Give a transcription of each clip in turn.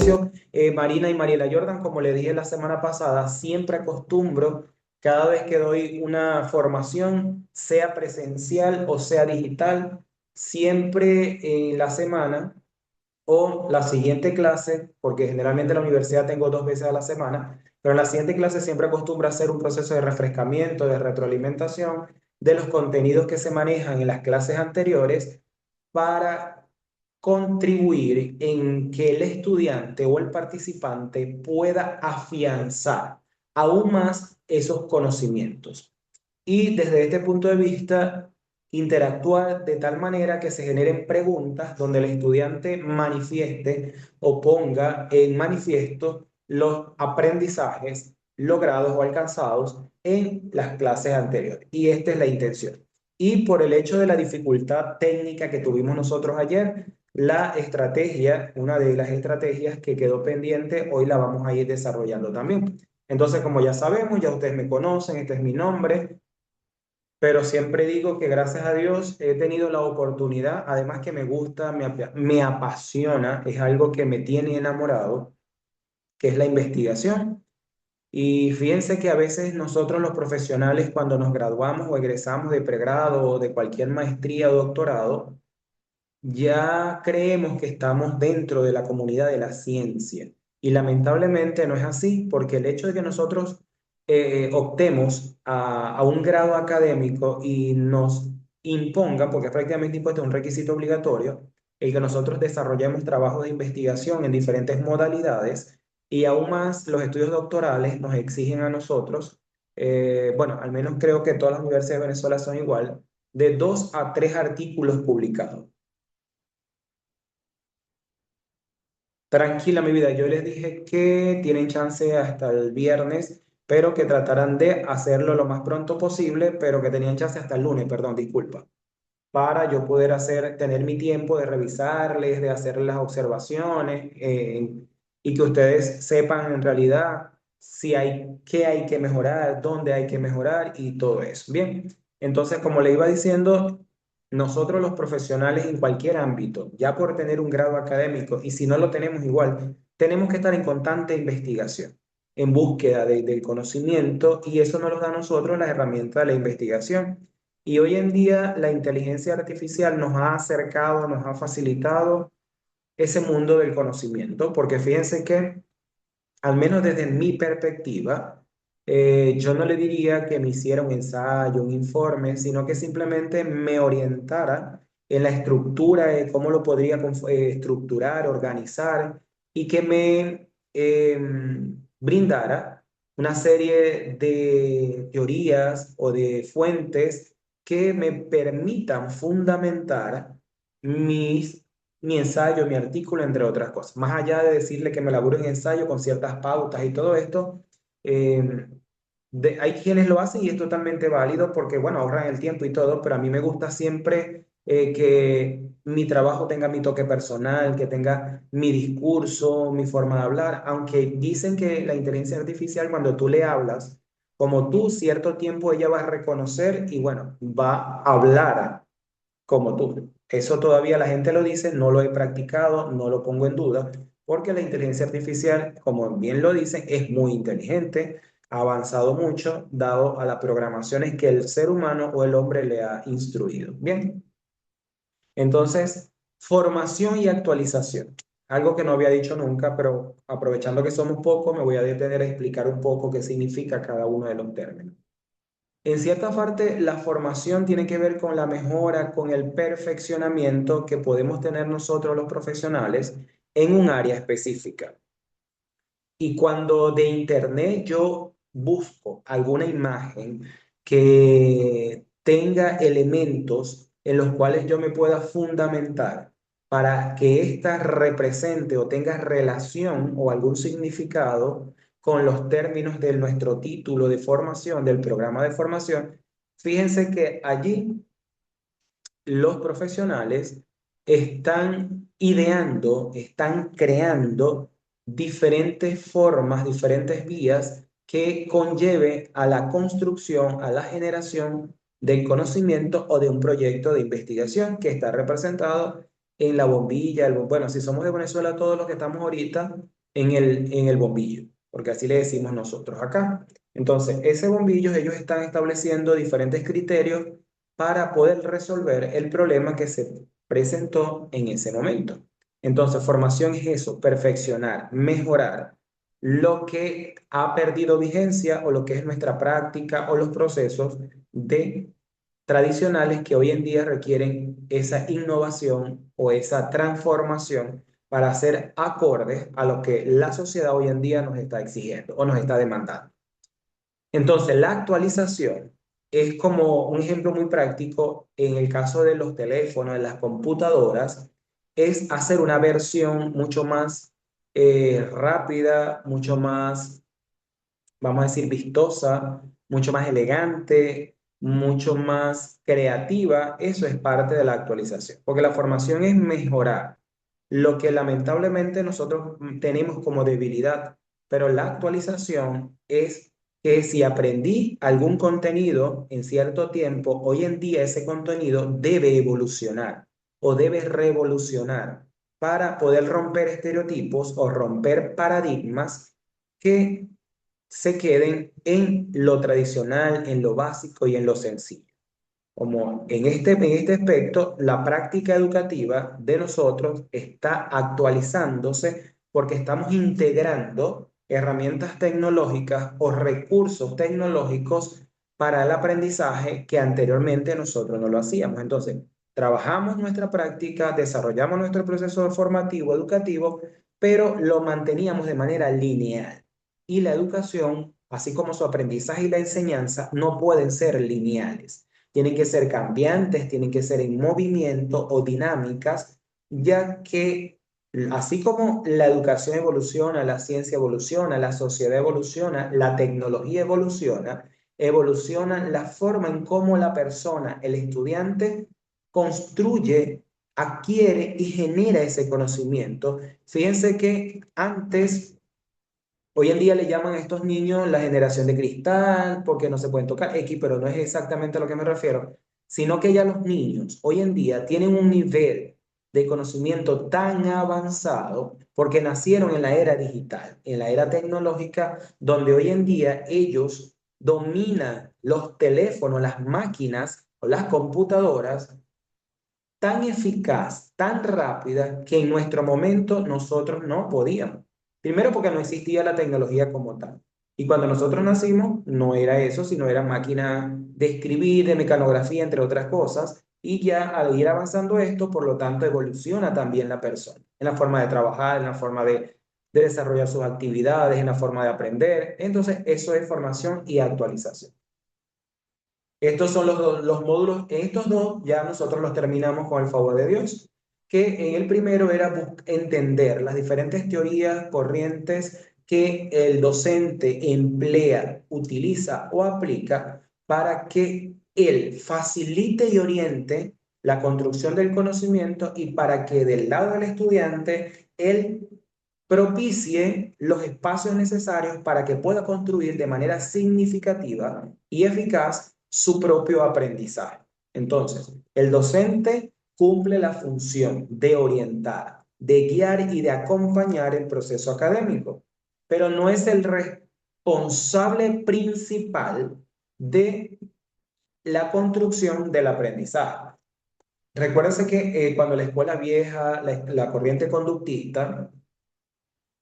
inicio, Marina y Mariela Jordan, como le dije la semana pasada, siempre acostumbro, cada vez que doy una formación, sea presencial o sea digital, siempre en la semana o la siguiente clase, porque generalmente en la universidad tengo 2 veces a la semana, pero en la siguiente clase siempre acostumbro a hacer un proceso de refrescamiento, de retroalimentación de los contenidos que se manejan en las clases anteriores para contribuir en que el estudiante o el participante pueda afianzar aún más esos conocimientos. Y desde este punto de vista, interactuar de tal manera que se generen preguntas donde el estudiante manifieste o ponga en manifiesto los aprendizajes logrados o alcanzados en las clases anteriores. Y esta es la intención. Y por el hecho de la dificultad técnica que tuvimos nosotros ayer, la estrategia, una de las estrategias que quedó pendiente, hoy la vamos a ir desarrollando también. Entonces, como ya sabemos, ya ustedes me conocen, este es mi nombre, pero siempre digo que gracias a Dios he tenido la oportunidad, además que me gusta, me apasiona, es algo que me tiene enamorado, que es la investigación. Y fíjense que a veces nosotros los profesionales cuando nos graduamos o egresamos de pregrado o de cualquier maestría o doctorado, ya creemos que estamos dentro de la comunidad de la ciencia. Y lamentablemente no es así, porque el hecho de que nosotros optemos a un grado académico y nos impongan, porque es prácticamente impuesto un requisito obligatorio, el que nosotros desarrollemos trabajos de investigación en diferentes modalidades y aún más los estudios doctorales nos exigen a nosotros, bueno, al menos creo que todas las universidades de Venezuela son igual, de 2 a 3 artículos publicados. Tranquila, mi vida. Yo les dije que tienen chance hasta el viernes, pero que trataran de hacerlo lo más pronto posible, pero que tenían chance hasta el lunes, perdón, disculpa, para yo poder tener mi tiempo de revisarles, de hacer las observaciones, y que ustedes sepan en realidad si qué hay que mejorar, dónde hay que mejorar y todo eso. Bien, entonces, como le iba diciendo, nosotros los profesionales en cualquier ámbito, ya por tener un grado académico, y si no lo tenemos igual, tenemos que estar en constante investigación, en búsqueda del conocimiento, y eso nos lo da a nosotros la herramienta de la investigación. Y hoy en día la inteligencia artificial nos ha acercado, nos ha facilitado ese mundo del conocimiento, porque fíjense que, al menos desde mi perspectiva, yo no le diría que me hiciera un ensayo, un informe, sino que simplemente me orientara en la estructura de cómo lo podría estructurar, organizar y que me brindara una serie de teorías o de fuentes que me permitan fundamentar mis mi ensayo, mi artículo, entre otras cosas. Más allá de decirle que me elabore un ensayo con ciertas pautas y todo esto, eh, hay quienes lo hacen y es totalmente válido porque, bueno, ahorran el tiempo y todo, pero a mí me gusta siempre que mi trabajo tenga mi toque personal, que tenga mi discurso, mi forma de hablar, aunque dicen que la inteligencia artificial, cuando tú le hablas, como tú, cierto tiempo ella va a reconocer y, bueno, va a hablar como tú. Eso todavía la gente lo dice, no lo he practicado, no lo pongo en duda, porque la inteligencia artificial, como bien lo dicen, es muy inteligente, ha avanzado mucho, dado a las programaciones que el ser humano o el hombre le ha instruido. Bien, entonces, formación y actualización. Algo que no había dicho nunca, pero aprovechando que somos pocos, me voy a detener a explicar un poco qué significa cada uno de los términos. En cierta parte, la formación tiene que ver con la mejora, con el perfeccionamiento que podemos tener nosotros los profesionales en un área específica. Y cuando de internet yo busco alguna imagen que tenga elementos en los cuales yo me pueda fundamentar para que ésta represente o tenga relación o algún significado con los términos de nuestro título de formación, del programa de formación, fíjense que allí los profesionales están ideando, están creando diferentes formas, diferentes vías que conlleve a la construcción, a la generación del conocimiento o de un proyecto de investigación que está representado en la bombilla, bueno, si somos de Venezuela, todos los que estamos ahorita en el bombillo, porque así le decimos nosotros acá. Entonces, ese bombillo, ellos están estableciendo diferentes criterios para poder resolver el problema que se presentó en ese momento. Entonces, formación es eso, perfeccionar, mejorar lo que ha perdido vigencia o lo que es nuestra práctica o los procesos de tradicionales que hoy en día requieren esa innovación o esa transformación para ser acordes a lo que la sociedad hoy en día nos está exigiendo o nos está demandando. Entonces, la actualización es como un ejemplo muy práctico en el caso de los teléfonos, de las computadoras, es hacer una versión mucho más rápida, mucho más, vamos a decir, vistosa, mucho más elegante, mucho más creativa. Eso es parte de la actualización, porque la formación es mejorar lo que lamentablemente nosotros tenemos como debilidad, pero la actualización es que si aprendí algún contenido en cierto tiempo, hoy en día ese contenido debe evolucionar o debe revolucionar para poder romper estereotipos o romper paradigmas que se queden en lo tradicional, en lo básico y en lo sencillo. Como en este aspecto, la práctica educativa de nosotros está actualizándose porque estamos integrando herramientas tecnológicas o recursos tecnológicos para el aprendizaje que anteriormente nosotros no lo hacíamos. Entonces, trabajamos nuestra práctica, desarrollamos nuestro proceso formativo, educativo, pero lo manteníamos de manera lineal. Y la educación, así como su aprendizaje y la enseñanza, no pueden ser lineales. Tienen que ser cambiantes, tienen que ser en movimiento o dinámicas, ya que así como la educación evoluciona, la ciencia evoluciona, la sociedad evoluciona, la tecnología evoluciona, evoluciona la forma en cómo la persona, el estudiante, construye, adquiere y genera ese conocimiento. Fíjense que antes, hoy en día le llaman a estos niños la generación de cristal porque no se pueden tocar X, pero no es exactamente a lo que me refiero, sino que ya los niños hoy en día tienen un nivel de conocimiento tan avanzado porque nacieron en la era digital, en la era tecnológica, donde hoy en día ellos dominan los teléfonos, las máquinas o las computadoras tan eficaz, tan rápida, que en nuestro momento nosotros no podíamos. Primero porque no existía la tecnología como tal. Y cuando nosotros nacimos, no era eso, sino era máquina de escribir, de mecanografía, entre otras cosas. Y ya al ir avanzando esto, por lo tanto, evoluciona también la persona, en la forma de trabajar, en la forma de desarrollar sus actividades, en la forma de aprender. Entonces, eso es formación y actualización. Estos son los módulos, estos dos ya nosotros los terminamos con el favor de Dios, que en el primero era entender las diferentes teorías, corrientes que el docente emplea, utiliza o aplica para que él facilite y oriente la construcción del conocimiento y para que del lado del estudiante él propicie los espacios necesarios para que pueda construir de manera significativa y eficaz su propio aprendizaje. Entonces, el docente cumple la función de orientar, de guiar y de acompañar el proceso académico, pero no es el responsable principal de la construcción del aprendizaje. Recuérdense que cuando la escuela vieja, la corriente conductista,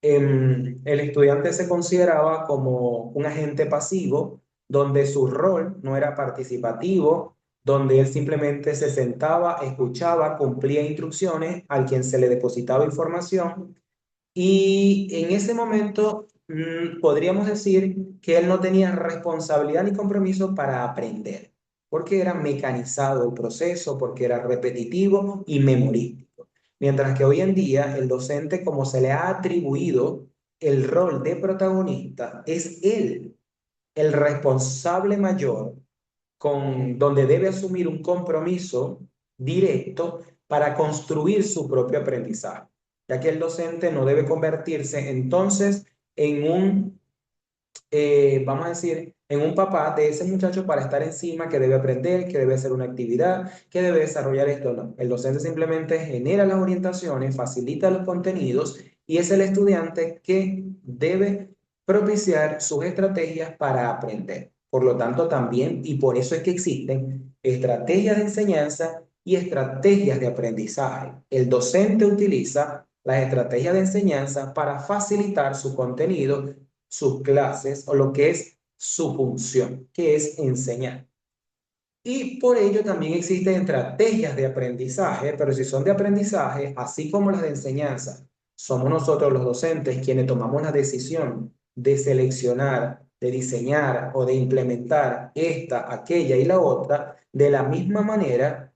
el estudiante se consideraba como un agente pasivo, donde su rol no era participativo, donde él simplemente se sentaba, escuchaba, cumplía instrucciones al quien se le depositaba información y en ese momento podríamos decir que él no tenía responsabilidad ni compromiso para aprender, porque era mecanizado el proceso, porque era repetitivo y memorístico. Mientras que hoy en día el docente, como se le ha atribuido el rol de protagonista, es él el responsable mayor con donde debe asumir un compromiso directo para construir su propio aprendizaje, ya que el docente no debe convertirse entonces en un, vamos a decir, en un papá de ese muchacho para estar encima, que debe aprender, que debe hacer una actividad, que debe desarrollar esto. No, el docente simplemente genera las orientaciones, facilita los contenidos y es el estudiante que debe propiciar sus estrategias para aprender. Por lo tanto, también, y por eso es que existen estrategias de enseñanza y estrategias de aprendizaje. El docente utiliza las estrategias de enseñanza para facilitar su contenido, sus clases o lo que es su función, que es enseñar. Y por ello también existen estrategias de aprendizaje, pero si son de aprendizaje, así como las de enseñanza, somos nosotros los docentes quienes tomamos la decisión de seleccionar, de diseñar o de implementar esta, aquella y la otra, de la misma manera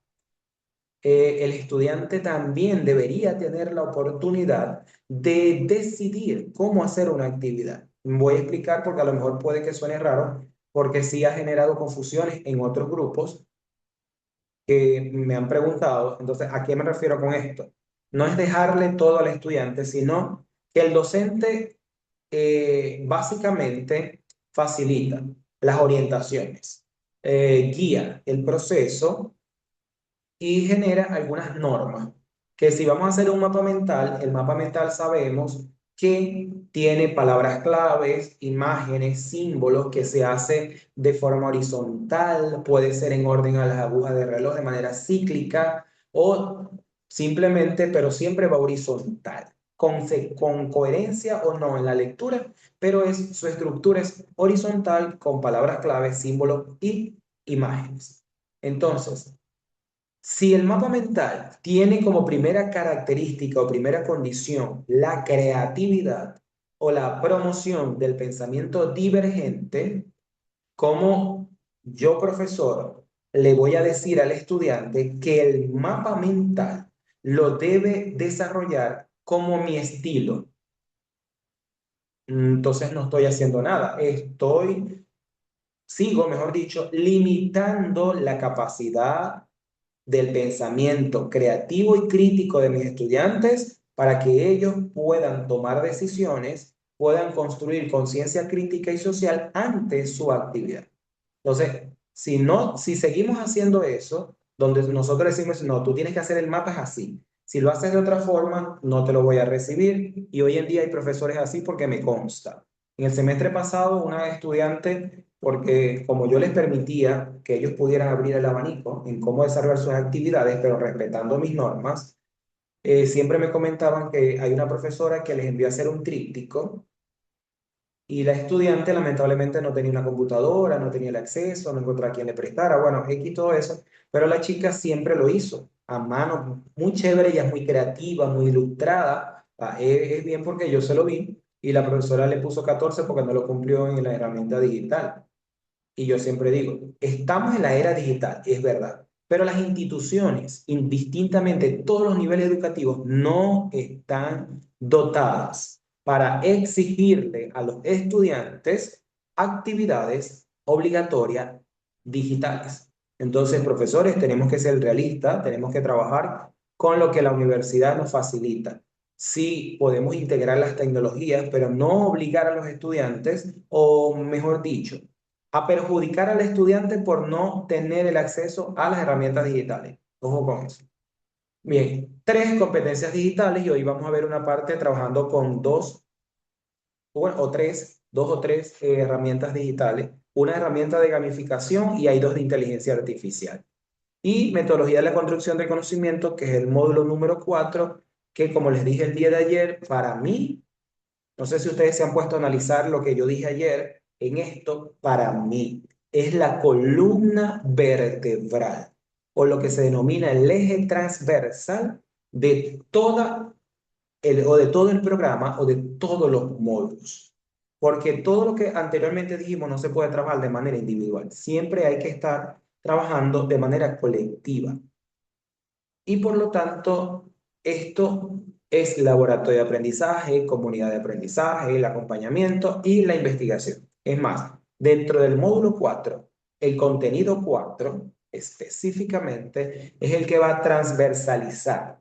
el estudiante también debería tener la oportunidad de decidir cómo hacer una actividad. Voy a explicar porque a lo mejor puede que suene raro, porque sí ha generado confusiones en otros grupos que me han preguntado. Entonces, ¿a qué me refiero con esto? No es dejarle todo al estudiante, sino que el docente básicamente facilita las orientaciones, guía el proceso y genera algunas normas. Que si vamos a hacer un mapa mental, el mapa mental sabemos que tiene palabras claves, imágenes, símbolos que se hace de forma horizontal, puede ser en orden a las agujas de reloj de manera cíclica o simplemente, pero siempre va horizontal, con coherencia o no en la lectura, pero su estructura es horizontal con palabras claves, símbolos y imágenes. Entonces, si el mapa mental tiene como primera característica o primera condición la creatividad o la promoción del pensamiento divergente, como yo, profesor, le voy a decir al estudiante que el mapa mental lo debe desarrollar como mi estilo? Entonces no estoy haciendo nada, sigo, mejor dicho, limitando la capacidad del pensamiento creativo y crítico de mis estudiantes para que ellos puedan tomar decisiones, puedan construir conciencia crítica y social ante su actividad. Entonces, si seguimos haciendo eso, donde nosotros decimos, no, tú tienes que hacer el mapa es así. Si lo haces de otra forma, no te lo voy a recibir. Y hoy en día hay profesores así porque me consta. En el semestre pasado, una estudiante, porque como yo les permitía que ellos pudieran abrir el abanico en cómo desarrollar sus actividades, pero respetando mis normas, siempre me comentaban que hay una profesora que les envió a hacer un tríptico y la estudiante lamentablemente no tenía una computadora, no tenía el acceso, no encontraba a quien le prestara, bueno, X todo eso, pero la chica siempre lo hizo a mano, muy chévere, ella es muy creativa, muy ilustrada, es bien porque yo se lo vi y la profesora le puso 14 porque no lo cumplió en la herramienta digital. Y yo siempre digo, estamos en la era digital, es verdad, pero las instituciones, indistintamente todos los niveles educativos, no están dotadas para exigirle a los estudiantes actividades obligatorias digitales. Entonces, profesores, tenemos que ser realistas, tenemos que trabajar con lo que la universidad nos facilita. Sí, podemos integrar las tecnologías, pero no obligar a los estudiantes, o mejor dicho, a perjudicar al estudiante por no tener el acceso a las herramientas digitales. Ojo con eso. Bien, tres competencias digitales y hoy vamos a ver una parte trabajando con dos o tres herramientas digitales, una herramienta de gamificación y hay dos de inteligencia artificial. Y metodología de la construcción de conocimiento, que es el módulo número 4, que como les dije el día de ayer, para mí, no sé si ustedes se han puesto a analizar lo que yo dije ayer en esto, para mí es la columna vertebral o lo que se denomina el eje transversal de o de todo el programa o de todos los módulos. Porque todo lo que anteriormente dijimos no se puede trabajar de manera individual. Siempre hay que estar trabajando de manera colectiva. Y por lo tanto, esto es laboratorio de aprendizaje, comunidad de aprendizaje, el acompañamiento y la investigación. Es más, dentro del módulo 4, el contenido 4 específicamente es el que va a transversalizar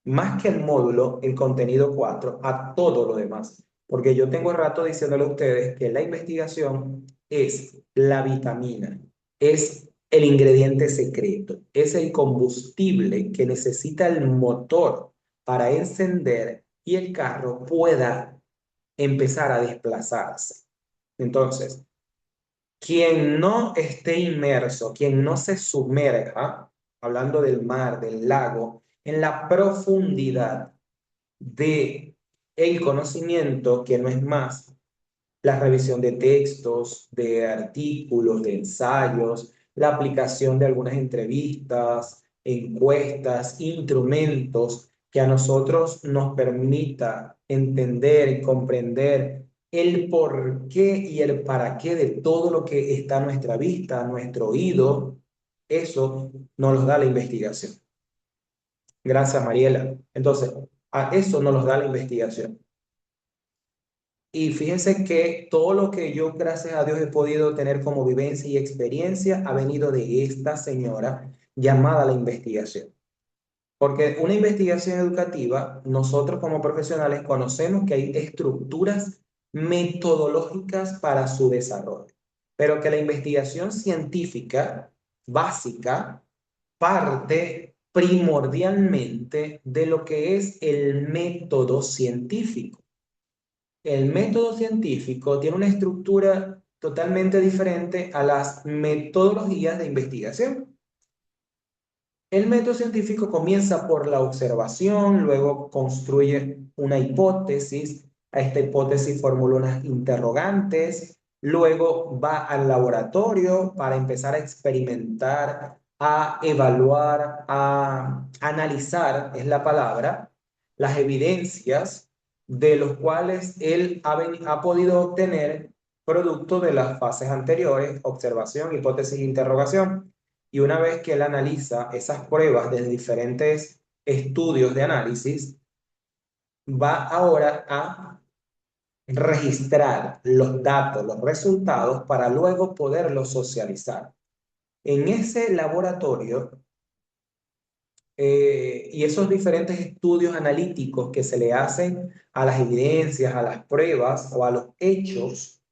más que el módulo, el contenido 4 a todo lo demás. Porque yo tengo rato diciéndole a ustedes que la investigación es la vitamina, es el ingrediente secreto, es el combustible que necesita el motor para encender y el carro pueda empezar a desplazarse. Entonces, quien no esté inmerso, quien no se sumerja, hablando del mar, del lago, en la profundidad de el conocimiento, que no es más la revisión de textos, de artículos, de ensayos, la aplicación de algunas entrevistas, encuestas, instrumentos que a nosotros nos permita entender y comprender el por qué y el para qué de todo lo que está a nuestra vista, a nuestro oído. Eso nos lo da la investigación. Gracias, Mariela. Entonces, a eso nos lo da la investigación. Y fíjense que todo lo que yo, gracias a Dios, he podido tener como vivencia y experiencia ha venido de esta señora llamada la investigación. Porque una investigación educativa, nosotros como profesionales conocemos que hay estructuras metodológicas para su desarrollo, pero que la investigación científica básica parte primordialmente de lo que es el método científico. El método científico tiene una estructura totalmente diferente a las metodologías de investigación. El método científico comienza por la observación, luego construye una hipótesis, a esta hipótesis formula unas interrogantes, luego va al laboratorio para empezar a experimentar, a evaluar, a analizar, es la palabra, las evidencias de los cuales él ha podido obtener producto de las fases anteriores, observación, hipótesis e interrogación. Y una vez que él analiza esas pruebas desde diferentes estudios de análisis, va ahora a registrar los datos, los resultados, para luego poderlos socializar. En ese laboratorio y esos diferentes estudios analíticos que se le hacen a las evidencias, a las pruebas o a los hechos,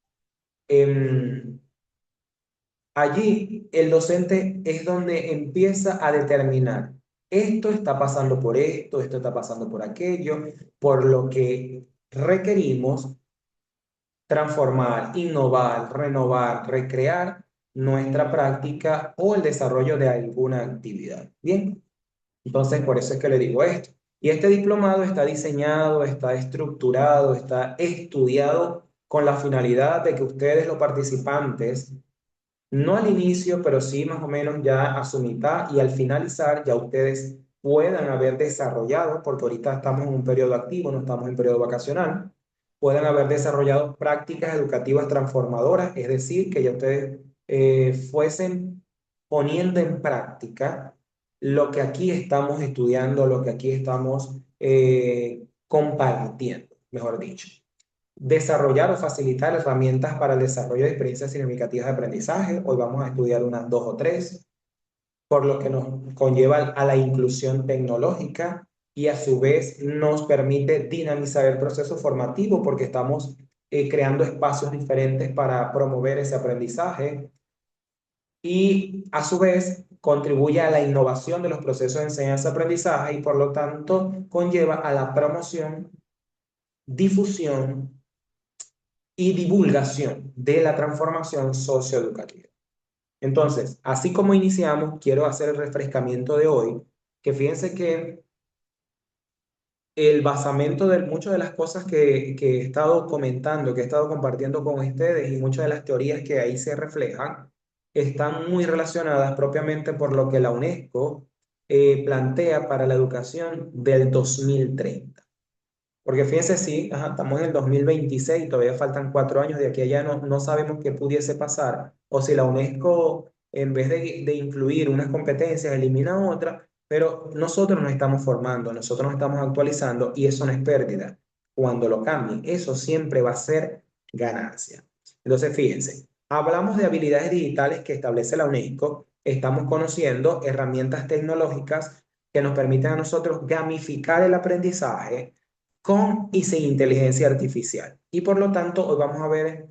allí el docente es donde empieza a determinar, esto está pasando por esto está pasando por aquello, por lo que requerimos transformar, innovar, renovar, recrear nuestra práctica o el desarrollo de alguna actividad. Bien, entonces por eso es que le digo esto. Y este diplomado está diseñado, está estructurado, está estudiado con la finalidad de que ustedes, los participantes, no al inicio, pero sí más o menos ya a su mitad y al finalizar ya ustedes puedan haber desarrollado, porque ahorita estamos en un periodo activo, no estamos en periodo vacacional, puedan haber desarrollado prácticas educativas transformadoras, es decir, que ya ustedes fuesen poniendo en práctica lo que aquí estamos estudiando, lo que aquí estamos compartiendo, mejor dicho. Desarrollar o facilitar herramientas para el desarrollo de experiencias significativas de aprendizaje. Hoy vamos a estudiar unas 2 o 3, por lo que nos conlleva a la inclusión tecnológica y a su vez nos permite dinamizar el proceso formativo porque estamos creando espacios diferentes para promover ese aprendizaje y a su vez contribuye a la innovación de los procesos de enseñanza-aprendizaje y por lo tanto conlleva a la promoción, difusión y divulgación de la transformación socioeducativa. Entonces, así como iniciamos, quiero hacer el refrescamiento de hoy, que fíjense que el basamento de muchas de las cosas que he estado comentando, que he estado compartiendo con ustedes y muchas de las teorías que ahí se reflejan, están muy relacionadas propiamente por lo que la UNESCO plantea para la educación del 2030. Porque fíjense, sí, ajá, estamos en el 2026, todavía faltan 4 años, de aquí a allá no sabemos qué pudiese pasar, o si la UNESCO, en vez de incluir unas competencias, elimina otras, pero nosotros nos estamos formando, nosotros nos estamos actualizando y eso no es pérdida. Cuando lo cambien, eso siempre va a ser ganancia. Entonces, fíjense, hablamos de habilidades digitales que establece la UNESCO, estamos conociendo herramientas tecnológicas que nos permiten a nosotros gamificar el aprendizaje con y sin inteligencia artificial. Y por lo tanto, hoy vamos a ver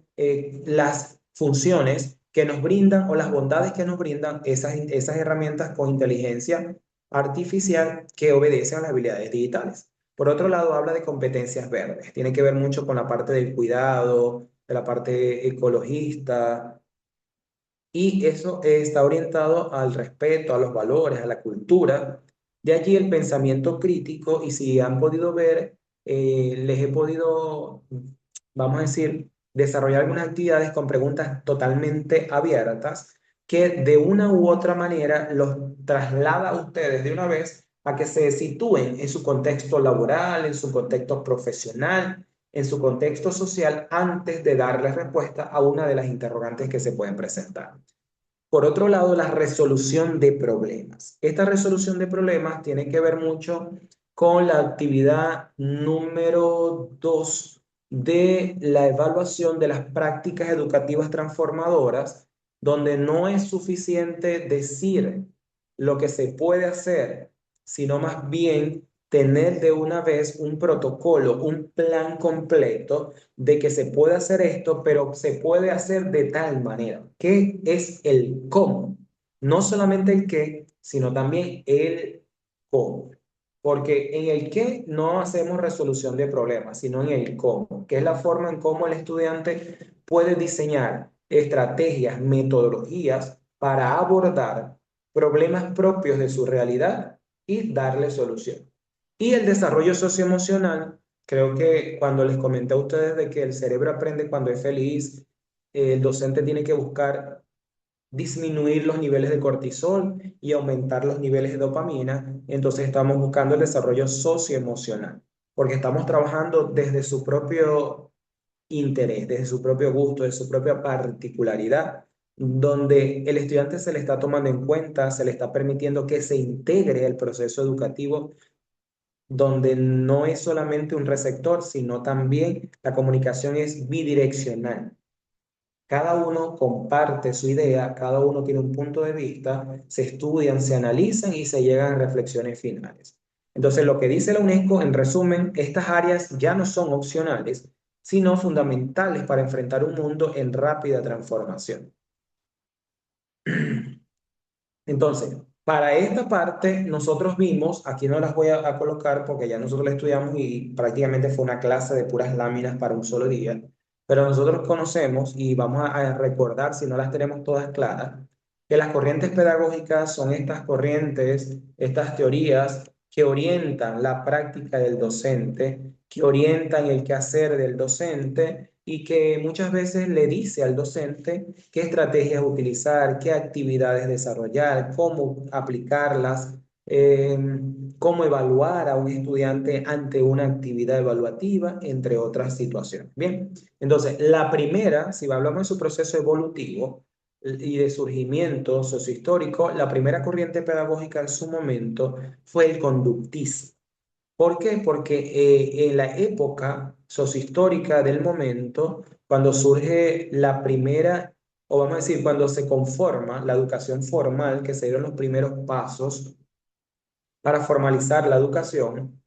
las funciones que nos brindan o las bondades que nos brindan esas herramientas con inteligencia artificial que obedecen a las habilidades digitales. Por otro lado, habla de competencias verdes. Tiene que ver mucho con la parte del cuidado, de la parte ecologista, y eso está orientado al respeto, a los valores, a la cultura. De allí el pensamiento crítico, y si han podido ver, les he podido, vamos a decir, desarrollar algunas actividades con preguntas totalmente abiertas que de una u otra manera los traslada a ustedes de una vez a que se sitúen en su contexto laboral, en su contexto profesional, en su contexto social, antes de darles respuesta a una de las interrogantes que se pueden presentar. Por otro lado, la resolución de problemas. Esta resolución de problemas tiene que ver mucho con la actividad número 2 de la evaluación de las prácticas educativas transformadoras, donde no es suficiente decir lo que se puede hacer, sino más bien tener de una vez un protocolo, un plan completo de que se puede hacer esto, pero se puede hacer de tal manera. ¿Qué es el cómo? No solamente el qué, sino también el cómo. Porque en el qué no hacemos resolución de problemas, sino en el cómo, que es la forma en cómo el estudiante puede diseñar estrategias, metodologías para abordar problemas propios de su realidad y darle solución. Y el desarrollo socioemocional. Creo que cuando les comenté a ustedes de que el cerebro aprende cuando es feliz, el docente tiene que buscar disminuir los niveles de cortisol y aumentar los niveles de dopamina. Entonces estamos buscando el desarrollo socioemocional, porque estamos trabajando desde su propio interés, desde su propio gusto, de su propia particularidad, donde el estudiante se le está tomando en cuenta, se le está permitiendo que se integre el proceso educativo, donde no es solamente un receptor, sino también la comunicación es bidireccional. Cada uno comparte su idea, cada uno tiene un punto de vista, se estudian, se analizan y se llegan a reflexiones finales. Entonces, lo que dice la UNESCO, en resumen, estas áreas ya no son opcionales, sino fundamentales para enfrentar un mundo en rápida transformación. Entonces, para esta parte, nosotros vimos, aquí no las voy a colocar porque ya nosotros la estudiamos y prácticamente fue una clase de puras láminas para un solo día, pero nosotros conocemos y vamos a recordar, si no las tenemos todas claras, que las corrientes pedagógicas son estas corrientes, estas teorías que orientan la práctica del docente, que orientan el quehacer del docente y que muchas veces le dice al docente qué estrategias utilizar, qué actividades desarrollar, cómo aplicarlas, eh, cómo evaluar a un estudiante ante una actividad evaluativa, entre otras situaciones. Bien, entonces la primera, si hablamos de su proceso evolutivo y de surgimiento sociohistórico, la primera corriente pedagógica en su momento fue el conductismo. ¿Por qué? Porque en la época sociohistórica del momento, cuando surge la primera, o vamos a decir, cuando se conforma la educación formal, que se dieron los primeros pasos para formalizar la educación,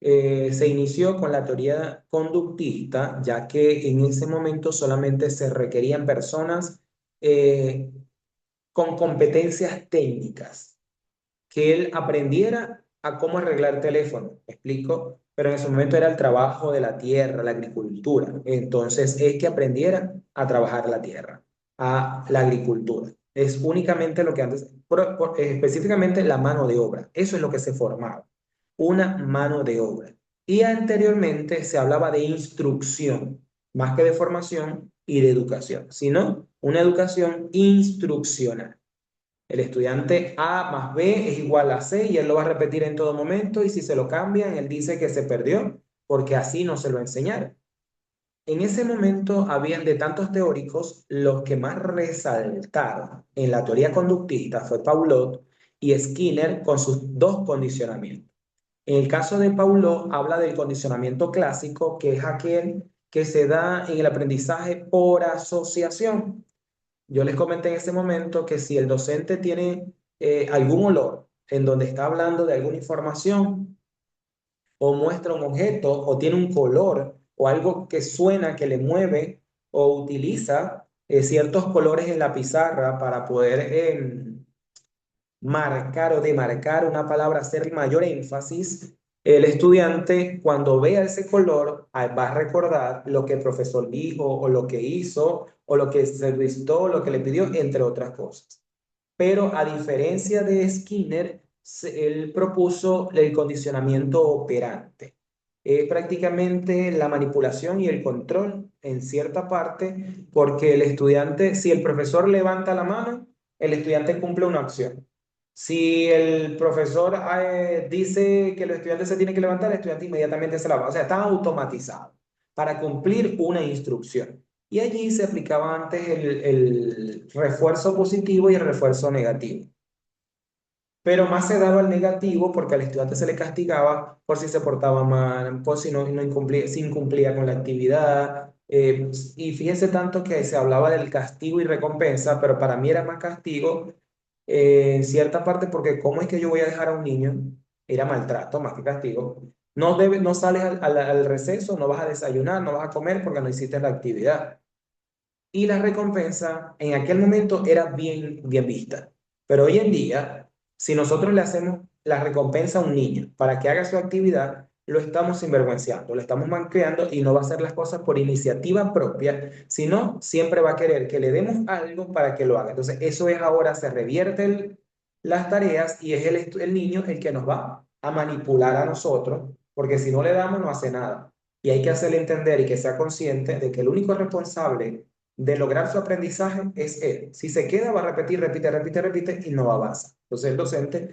se inició con la teoría conductista, ya que en ese momento solamente se requerían personas eh, con competencias técnicas, que él aprendiera a cómo arreglar teléfono, ¿me explico? Pero en ese momento era el trabajo de la tierra, la agricultura. Entonces es que aprendiera a trabajar la tierra, a la agricultura. Es únicamente lo que antes, específicamente la mano de obra. Eso es lo que se formaba, una mano de obra. Y anteriormente se hablaba de instrucción, más que de formación y de educación, sino una educación instruccional. El estudiante A más B es igual a C y él lo va a repetir en todo momento y si se lo cambian, él dice que se perdió porque así no se lo enseñaron. En ese momento habían de tantos teóricos, los que más resaltaron en la teoría conductista fue Paulot y Skinner con sus dos condicionamientos. En el caso de Paulot habla del condicionamiento clásico, que es aquel que se da en el aprendizaje por asociación. Yo les comenté en ese momento que si el docente tiene algún olor en donde está hablando de alguna información o muestra un objeto o tiene un color o algo que suena, que le mueve o utiliza, ciertos colores en la pizarra para poder marcar o demarcar una palabra, hacer mayor énfasis, el estudiante cuando vea ese color va a recordar lo que el profesor dijo o lo que hizo o lo que se solicitó, lo que le pidió, entre otras cosas. Pero a diferencia de Skinner, él propuso el condicionamiento operante. Prácticamente la manipulación y el control en cierta parte, porque el estudiante, si el profesor levanta la mano, el estudiante cumple una acción. Si el profesor dice que los estudiantes se tienen que levantar, el estudiante inmediatamente se levanta. O sea, está automatizado para cumplir una instrucción. Y allí se aplicaba antes el refuerzo positivo y el refuerzo negativo. Pero más se daba el negativo porque al estudiante se le castigaba por si se portaba mal, por si no incumplía, si incumplía con la actividad. Y fíjense tanto que se hablaba del castigo y recompensa, pero para mí era más castigo en cierta parte porque ¿cómo es que yo voy a dejar a un niño? Era maltrato más que castigo. No sales al receso, no vas a desayunar, no vas a comer porque no hiciste la actividad. Y la recompensa en aquel momento era bien vista. Pero hoy en día, si nosotros le hacemos la recompensa a un niño para que haga su actividad, lo estamos sinvergüenciando, lo estamos manqueando y no va a hacer las cosas por iniciativa propia, sino siempre va a querer que le demos algo para que lo haga. Entonces, eso es ahora, se revierten las tareas y es el niño el que nos va a manipular a nosotros, porque si no le damos, no hace nada. Y hay que hacerle entender y que sea consciente de que el único responsable de lograr su aprendizaje es él. Si se queda, va a repetir, repite y no avanza. Entonces el docente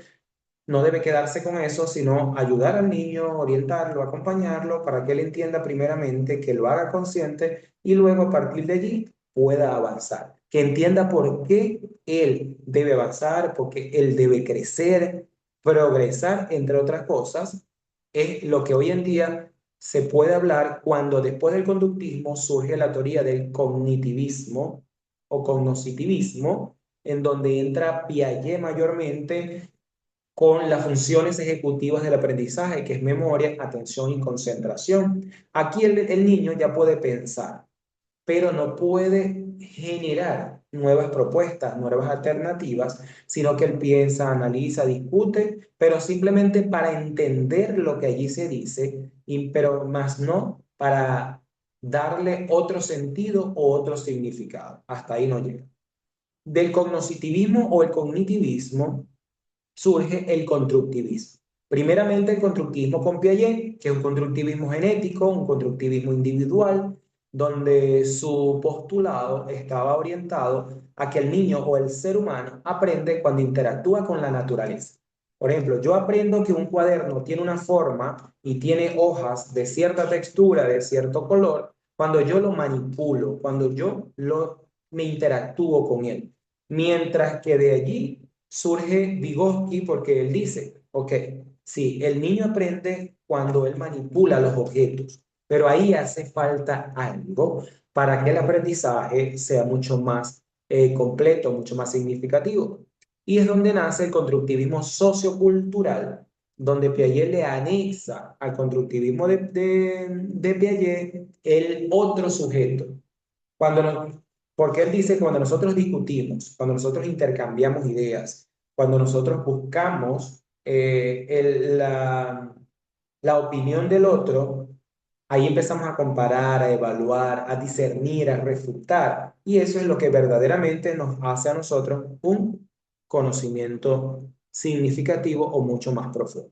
no debe quedarse con eso, sino ayudar al niño, orientarlo, acompañarlo para que él entienda primeramente, que lo haga consciente y luego a partir de allí pueda avanzar. Que entienda por qué él debe avanzar, por qué él debe crecer, progresar, entre otras cosas, es lo que hoy en día se puede hablar cuando después del conductismo surge la teoría del cognitivismo o cognoscitivismo, en donde entra Piaget mayormente con las funciones ejecutivas del aprendizaje, que es memoria, atención y concentración. Aquí el niño ya puede pensar, pero no puede generar nuevas propuestas, nuevas alternativas, sino que él piensa, analiza, discute, pero simplemente para entender lo que allí se dice, pero más no para darle otro sentido o otro significado. Hasta ahí no llega. Del cognoscitivismo o el cognitivismo surge el constructivismo. Primeramente el constructivismo con Piaget, que es un constructivismo genético, un constructivismo individual, donde su postulado estaba orientado a que el niño o el ser humano aprende cuando interactúa con la naturaleza. Por ejemplo, yo aprendo que un cuaderno tiene una forma y tiene hojas de cierta textura, de cierto color, cuando yo lo manipulo, cuando me interactúo con él. Mientras que de allí surge Vygotsky porque él dice, ok, sí, el niño aprende cuando él manipula los objetos, pero ahí hace falta algo para que el aprendizaje sea mucho más completo, mucho más significativo. Y es donde nace el constructivismo sociocultural, donde Piaget le anexa al constructivismo de Piaget el otro sujeto. Cuando nos, Porque él dice que cuando nosotros discutimos, cuando nosotros intercambiamos ideas, cuando nosotros buscamos la opinión del otro, ahí empezamos a comparar, a evaluar, a discernir, a refutar. Y eso es lo que verdaderamente nos hace a nosotros un conocimiento significativo o mucho más profundo.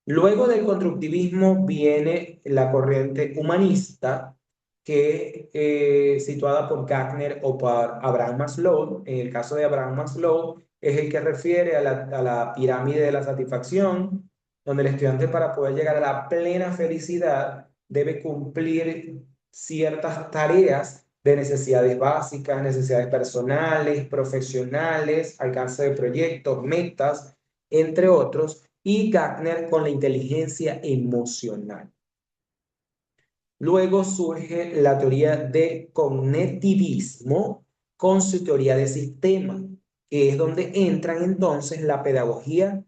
Luego del constructivismo viene la corriente humanista, que situada por Gardner o por Abraham Maslow. En el caso de Abraham Maslow, es el que refiere a la pirámide de la satisfacción, donde el estudiante para poder llegar a la plena felicidad debe cumplir ciertas tareas de necesidades básicas, necesidades personales, profesionales, alcance de proyectos, metas, entre otros, y Gardner con la inteligencia emocional. Luego surge la teoría de cognitivismo con su teoría de sistema, que es donde entran entonces la pedagogía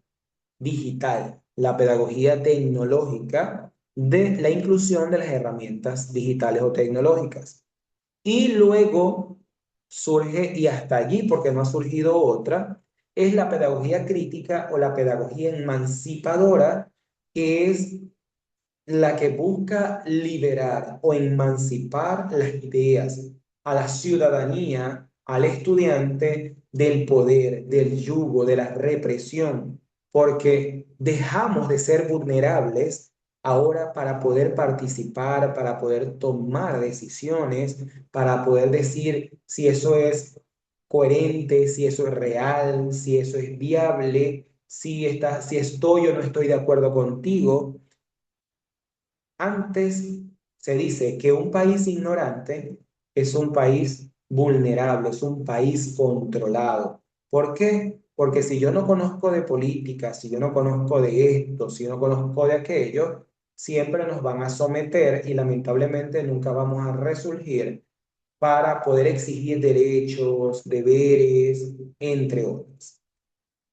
digital, la pedagogía tecnológica de la inclusión de las herramientas digitales o tecnológicas. Y luego surge, y hasta allí, porque no ha surgido otra, es la pedagogía crítica o la pedagogía emancipadora, que es la que busca liberar o emancipar las ideas a la ciudadanía, al estudiante del poder, del yugo, de la represión, porque dejamos de ser vulnerables ahora para poder participar, para poder tomar decisiones, para poder decir si eso es coherente, si eso es real, si eso es viable, si estoy o no estoy de acuerdo contigo. Antes se dice que un país ignorante es un país vulnerable, es un país controlado. ¿Por qué? Porque si yo no conozco de política, si yo no conozco de esto, si yo no conozco de aquello, siempre nos van a someter y lamentablemente nunca vamos a resurgir para poder exigir derechos, deberes, entre otros.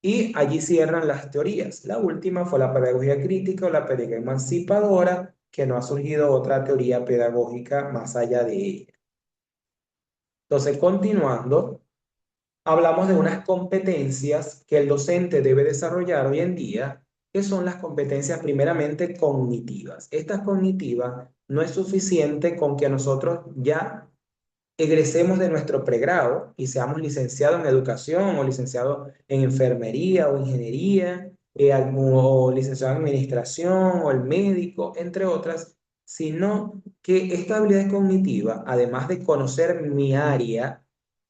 Y allí cierran las teorías. La última fue la pedagogía crítica o la pedagogía emancipadora, que no ha surgido otra teoría pedagógica más allá de ella. Entonces, continuando, hablamos de unas competencias que el docente debe desarrollar hoy en día, que son las competencias primeramente cognitivas. Estas cognitivas no es suficiente con que nosotros ya egresemos de nuestro pregrado y seamos licenciados en educación o licenciados en enfermería o ingeniería, o licenciado en administración o el médico, entre otras, sino que esta habilidad cognitiva, además de conocer mi área,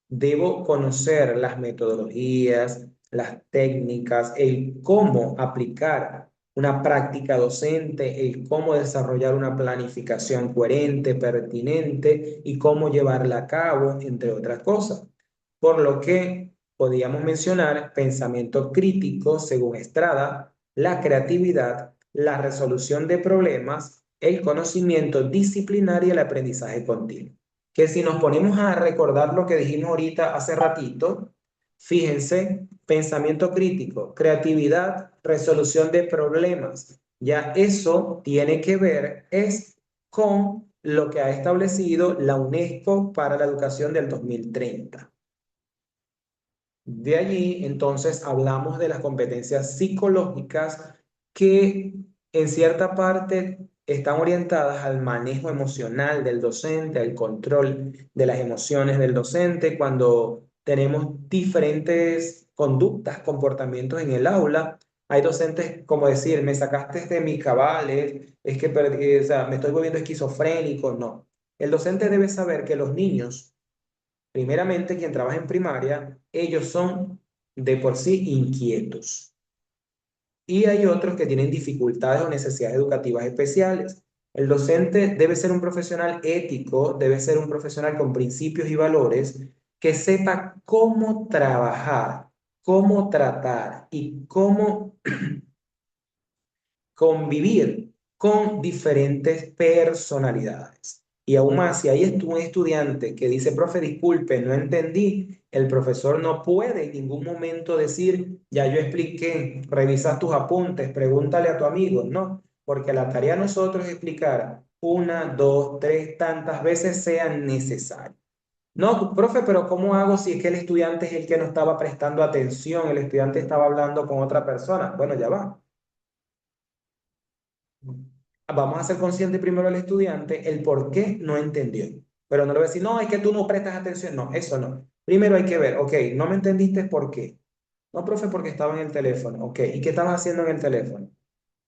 debo conocer las metodologías, las técnicas, el cómo aplicar una práctica docente, el cómo desarrollar una planificación coherente, pertinente y cómo llevarla a cabo, entre otras cosas. Por lo que podríamos mencionar pensamiento crítico, según Estrada, la creatividad, la resolución de problemas, el conocimiento disciplinario y el aprendizaje continuo. Que si nos ponemos a recordar lo que dijimos ahorita hace ratito, fíjense, pensamiento crítico, creatividad, resolución de problemas. Ya eso tiene que ver es con lo que ha establecido la UNESCO para la educación del 2030. De allí, entonces, hablamos de las competencias psicológicas que en cierta parte están orientadas al manejo emocional del docente, al control de las emociones del docente cuando tenemos diferentes conductas, comportamientos en el aula. Hay docentes como decir, me sacaste de mis cabales, es que perdí, o sea, me estoy volviendo esquizofrénico. No. El docente debe saber que los niños, primeramente, quien trabaja en primaria, ellos son de por sí inquietos. Y hay otros que tienen dificultades o necesidades educativas especiales. El docente debe ser un profesional ético, debe ser un profesional con principios y valores, que sepa cómo trabajar, cómo tratar y cómo convivir con diferentes personalidades. Y aún más, si hay un estudiante que dice, profe, disculpe, no entendí, el profesor no puede en ningún momento decir, ya yo expliqué, revisa tus apuntes, pregúntale a tu amigo. No, porque la tarea de nosotros es explicar una, dos, tres, tantas veces sean necesarias. No, profe, pero ¿cómo hago si es que el estudiante es el que no estaba prestando atención, el estudiante estaba hablando con otra persona? Bueno, ya va. Vamos a ser conscientes primero al estudiante el por qué no entendió. Pero no le voy a decir, no, es que tú no prestas atención. No, eso no. Primero hay que ver, ok, no me entendiste por qué. No, profe, porque estaba en el teléfono. Ok, ¿y qué estabas haciendo en el teléfono?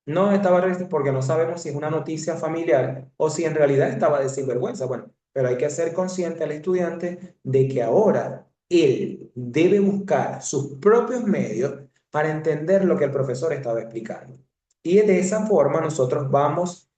No estaba porque no sabemos si es una noticia familiar o si en realidad estaba de sinvergüenza. Bueno, pero hay que hacer consciente al estudiante de que ahora él debe buscar sus propios medios para entender lo que el profesor estaba explicando. Y de esa forma nosotros vamos,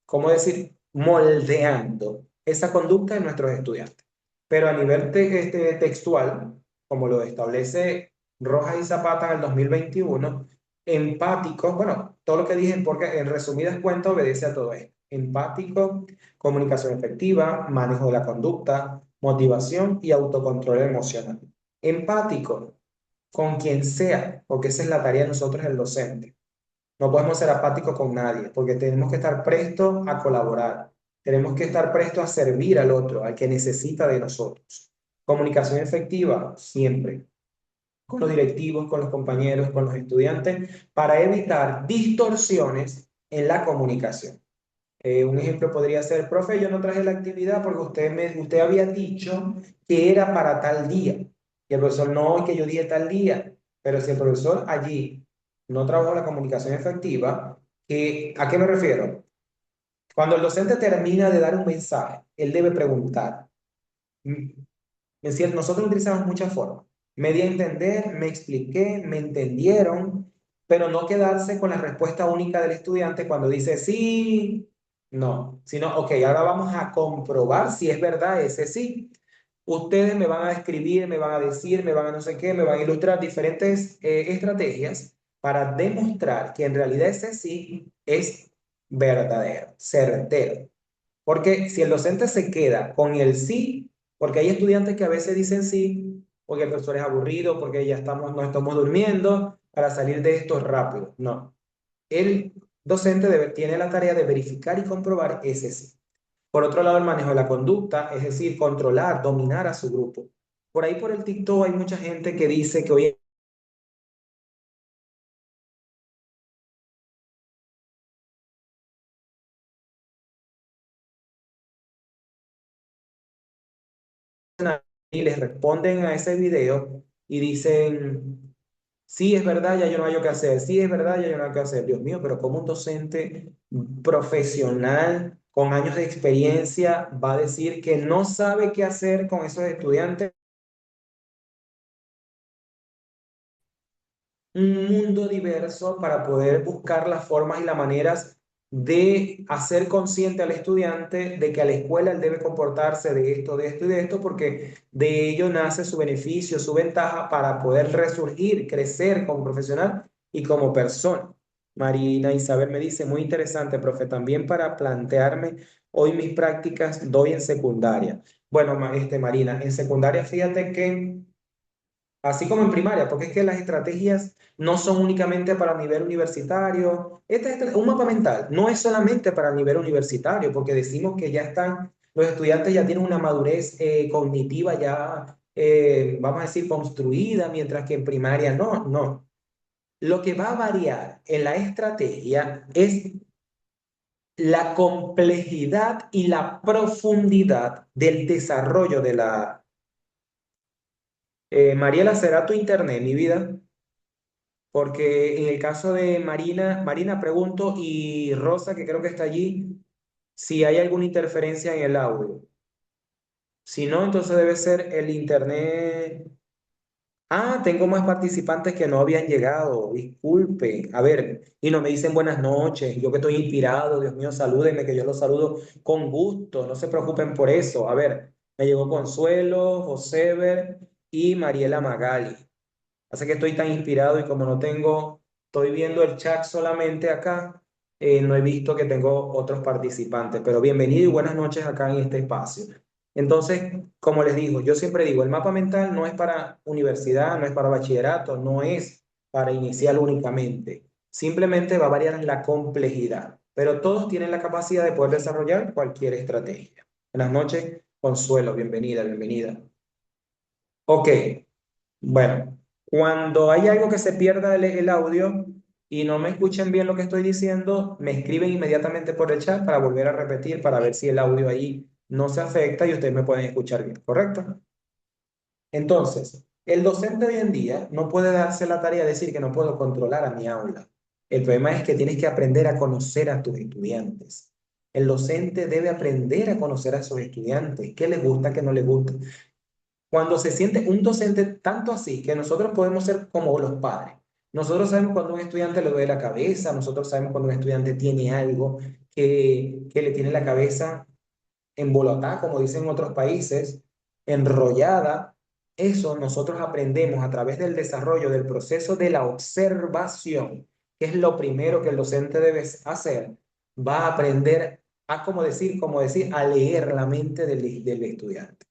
¿cómo decir?, moldeando esa conducta de nuestros estudiantes. Pero a nivel textual, como lo establece Rojas y Zapata en el 2021, empático, bueno, todo lo que dije, porque en resumidas cuentas obedece a todo esto. Empático, comunicación efectiva, manejo de la conducta, motivación y autocontrol emocional. Empático, con quien sea, porque esa es la tarea de nosotros, el docente. No podemos ser apáticos con nadie, porque tenemos que estar prestos a colaborar. Tenemos que estar prestos a servir al otro, al que necesita de nosotros. Comunicación efectiva, siempre, con los directivos, con los compañeros, con los estudiantes, para evitar distorsiones en la comunicación. Un ejemplo podría ser, profe, yo no traje la actividad porque usted había dicho que era para tal día. Y el profesor, no, es que yo dije tal día. Pero si el profesor allí no trabajó la comunicación efectiva, ¿a qué me refiero? Cuando el docente termina de dar un mensaje, él debe preguntar. Mm, Es decir, nosotros utilizamos muchas formas. Me di a entender, me expliqué, me entendieron, pero no quedarse con la respuesta única del estudiante cuando dice sí, no, sino, ok, ahora vamos a comprobar si es verdad ese sí. Ustedes me van a escribir, me van a decir, me van a no sé qué, me van a ilustrar diferentes estrategias para demostrar que en realidad ese sí es verdadero, certero. Porque si el docente se queda con el sí, porque hay estudiantes que a veces dicen sí, porque el profesor es aburrido, porque ya no estamos durmiendo, para salir de esto rápido. No. El docente tiene la tarea de verificar y comprobar ese sí. Por otro lado, el manejo de la conducta, es decir, controlar, dominar a su grupo. Por ahí por el TikTok hay mucha gente que dice que hoy y les responden a ese video y dicen, sí, es verdad, ya yo no hay qué hacer, sí, es verdad, ya yo no hay qué hacer. Dios mío, pero como un docente profesional con años de experiencia va a decir que no sabe qué hacer con esos estudiantes? Un mundo diverso para poder buscar las formas y las maneras de hacer consciente al estudiante de que a la escuela él debe comportarse de esto, de esto y de esto, porque de ello nace su beneficio, su ventaja para poder resurgir, crecer como profesional y como persona. Marina Isabel me dice, muy interesante, profe, también para plantearme hoy mis prácticas doy en secundaria. Bueno, Marina, en secundaria fíjate que así como en primaria, porque es que las estrategias no son únicamente para el nivel universitario. Un mapa mental no es solamente para el nivel universitario, porque decimos que ya están, los estudiantes ya tienen una madurez cognitiva ya, vamos a decir, construida, mientras que en primaria no, no. Lo que va a variar en la estrategia es la complejidad y la profundidad del desarrollo de la... Mariela, ¿será tu internet, mi vida? Porque en el caso de Marina pregunto y Rosa, que creo que está allí, si hay alguna interferencia en el audio. Si no, entonces debe ser el internet. Ah, tengo más participantes que no habían llegado. Disculpe. A ver, y no me dicen buenas noches. Yo que estoy inspirado, Dios mío, salúdenme, que yo los saludo con gusto. No se preocupen por eso. A ver, me llegó Consuelo, Joseber y Mariela Magali. Así que estoy tan inspirado y como no tengo, estoy viendo el chat solamente acá, no he visto que tengo otros participantes, pero bienvenido y buenas noches acá en este espacio. Entonces, como les digo, yo siempre digo, el mapa mental no es para universidad, no es para bachillerato, no es para inicial únicamente. Simplemente va a variar en la complejidad, pero todos tienen la capacidad de poder desarrollar cualquier estrategia. Buenas noches, Consuelo, bienvenida, bienvenida. Ok. Bueno, cuando hay algo que se pierda el audio y no me escuchen bien lo que estoy diciendo, me escriben inmediatamente por el chat para volver a repetir, para ver si el audio ahí no se afecta y ustedes me pueden escuchar bien, ¿correcto? Entonces, el docente hoy en día no puede darse la tarea de decir que no puedo controlar a mi aula. El problema es que tienes que aprender a conocer a tus estudiantes. El docente debe aprender a conocer a sus estudiantes, qué les gusta, qué no les gusta. Cuando se siente un docente tanto así que nosotros podemos ser como los padres. Nosotros sabemos cuando un estudiante le duele la cabeza, nosotros sabemos cuando un estudiante tiene algo que le tiene la cabeza embolotada, como dicen en otros países, enrollada. Eso nosotros aprendemos a través del desarrollo del proceso de la observación, que es lo primero que el docente debe hacer. Va a aprender a, como decir, a leer la mente del estudiante.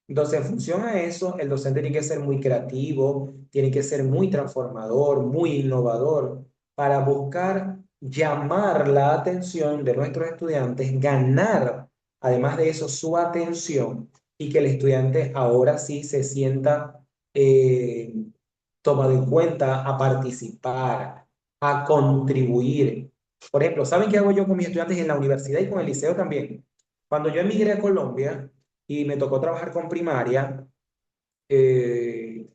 Entonces, en función a eso, el docente tiene que ser muy creativo, tiene que ser muy transformador, muy innovador para buscar. llamar la atención de nuestros estudiantes, ganar, además de eso, su atención y que el estudiante ahora sí se sienta eh, tomado en cuenta a participar, a contribuir. Por ejemplo, ¿saben qué hago yo con mis estudiantes en la universidad y con el liceo también? Cuando yo emigré a Colombia y me tocó trabajar con primaria, eh,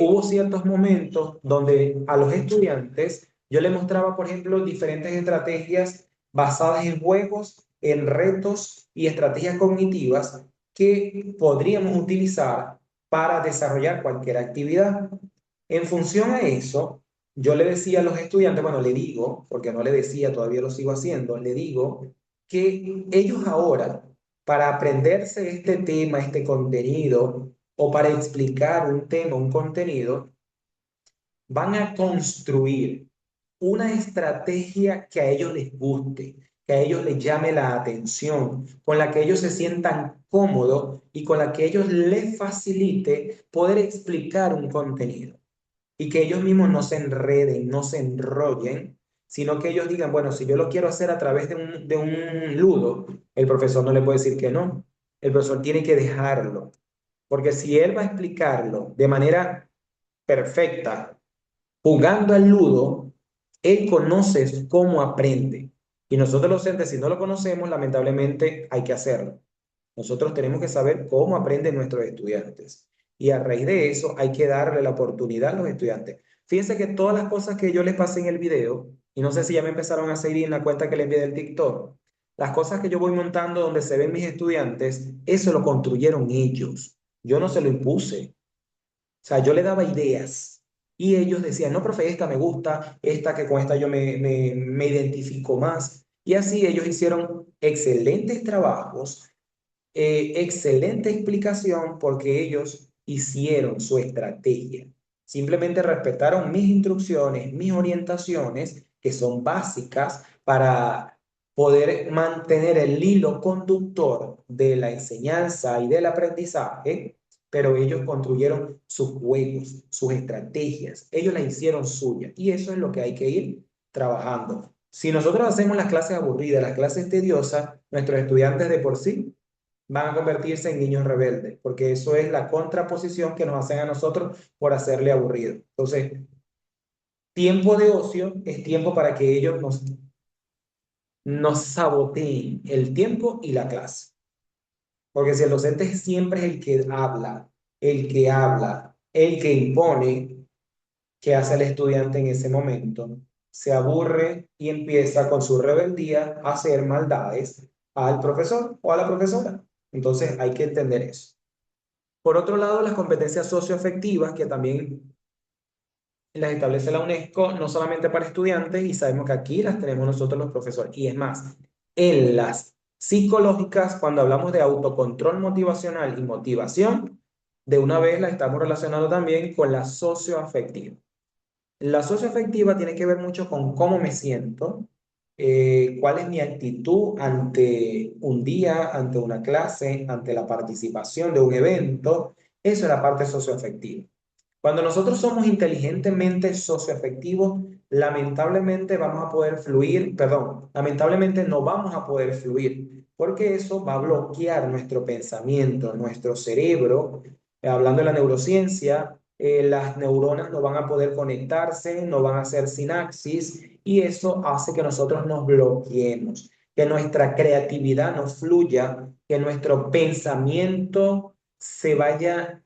hubo ciertos momentos donde a los estudiantes yo les mostraba, por ejemplo, diferentes estrategias basadas en juegos, en retos y estrategias cognitivas que podríamos utilizar para desarrollar cualquier actividad. En función a eso, yo le decía a los estudiantes, bueno, le digo, porque no le decía, todavía lo sigo haciendo, le digo que ellos ahora, para aprenderse este tema, este contenido, o para explicar un tema, un contenido, van a construir una estrategia que a ellos les guste, que a ellos les llame la atención, con la que ellos se sientan cómodos y con la que ellos les facilite poder explicar un contenido y que ellos mismos no se enreden, no se enrollen, sino que ellos digan, bueno, si yo lo quiero hacer a través de un ludo, el profesor no le puede decir que no, el profesor tiene que dejarlo, porque si él va a explicarlo de manera perfecta, jugando al ludo, él conoce cómo aprende. Y nosotros los docentes, si no lo conocemos, lamentablemente hay que hacerlo. Nosotros tenemos que saber cómo aprenden nuestros estudiantes. Y a raíz de eso hay que darle la oportunidad a los estudiantes. Fíjense que todas las cosas que yo les pasé en el video, y no sé si ya me empezaron a seguir en la cuenta que les envié del TikTok, las cosas que yo voy montando donde se ven mis estudiantes, eso lo construyeron ellos. Yo no se lo impuse. O sea, yo le daba ideas y ellos decían, no, profe, esta me gusta, esta que con esta yo me identifico más. Y así ellos hicieron excelentes trabajos, excelente explicación porque ellos hicieron su estrategia. Simplemente respetaron mis instrucciones, mis orientaciones, que son básicas para poder mantener el hilo conductor de la enseñanza y del aprendizaje, pero ellos construyeron sus juegos, sus estrategias, ellos las hicieron suyas y eso es lo que hay que ir trabajando. Si nosotros hacemos las clases aburridas, las clases tediosas, nuestros estudiantes de por sí van a convertirse en niños rebeldes, porque eso es la contraposición que nos hacen a nosotros por hacerle aburrido. Entonces, tiempo de ocio es tiempo para que ellos nos saboteen el tiempo y la clase. Porque si el docente siempre es el que habla, el que impone, ¿qué hace el estudiante en ese momento? Se aburre y empieza con su rebeldía a hacer maldades al profesor o a la profesora. Entonces hay que entender eso. Por otro lado, las competencias socioafectivas, que también las establece la UNESCO, no solamente para estudiantes, y sabemos que aquí las tenemos nosotros los profesores. Y es más, en las psicológicas, cuando hablamos de autocontrol motivacional y motivación, de una vez la estamos relacionando también con la socioafectiva. La socioafectiva tiene que ver mucho con cómo me siento, cuál es mi actitud ante un día, ante una clase, ante la participación de un evento. Eso es la parte socioafectiva. Cuando nosotros somos inteligentemente socioafectivos, lamentablemente vamos a poder fluir, perdón, lamentablemente no vamos a poder fluir, porque eso va a bloquear nuestro pensamiento, nuestro cerebro. Hablando de la neurociencia, las neuronas no van a poder conectarse, no van a hacer sinapsis y eso hace que nosotros nos bloqueemos, que nuestra creatividad no fluya, que nuestro pensamiento se vaya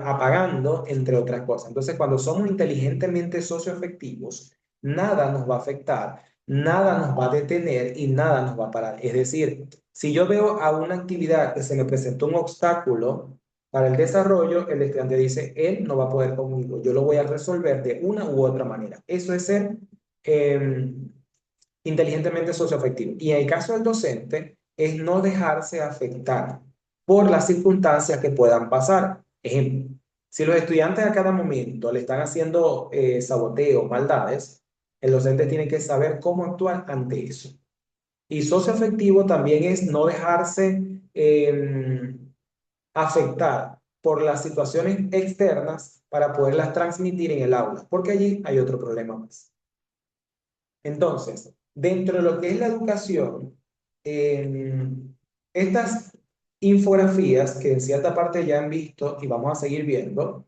apagando, entre otras cosas. Entonces, cuando somos inteligentemente socioafectivos, nada nos va a afectar, nada nos va a detener y nada nos va a parar. Es decir, si yo veo a una actividad que se me presentó un obstáculo para el desarrollo, el estudiante dice, él no va a poder conmigo, yo lo voy a resolver de una u otra manera. Eso es ser eh, inteligentemente socioafectivo. Y en el caso del docente, es no dejarse afectar por las circunstancias que puedan pasar. Ejemplo, si los estudiantes a cada momento le están haciendo saboteo, maldades, el docente tiene que saber cómo actuar ante eso. Y socioafectivo también es no dejarse afectar por las situaciones externas para poderlas transmitir en el aula, porque allí hay otro problema más. Entonces, dentro de lo que es la educación, estas infografías que en cierta parte ya han visto y vamos a seguir viendo,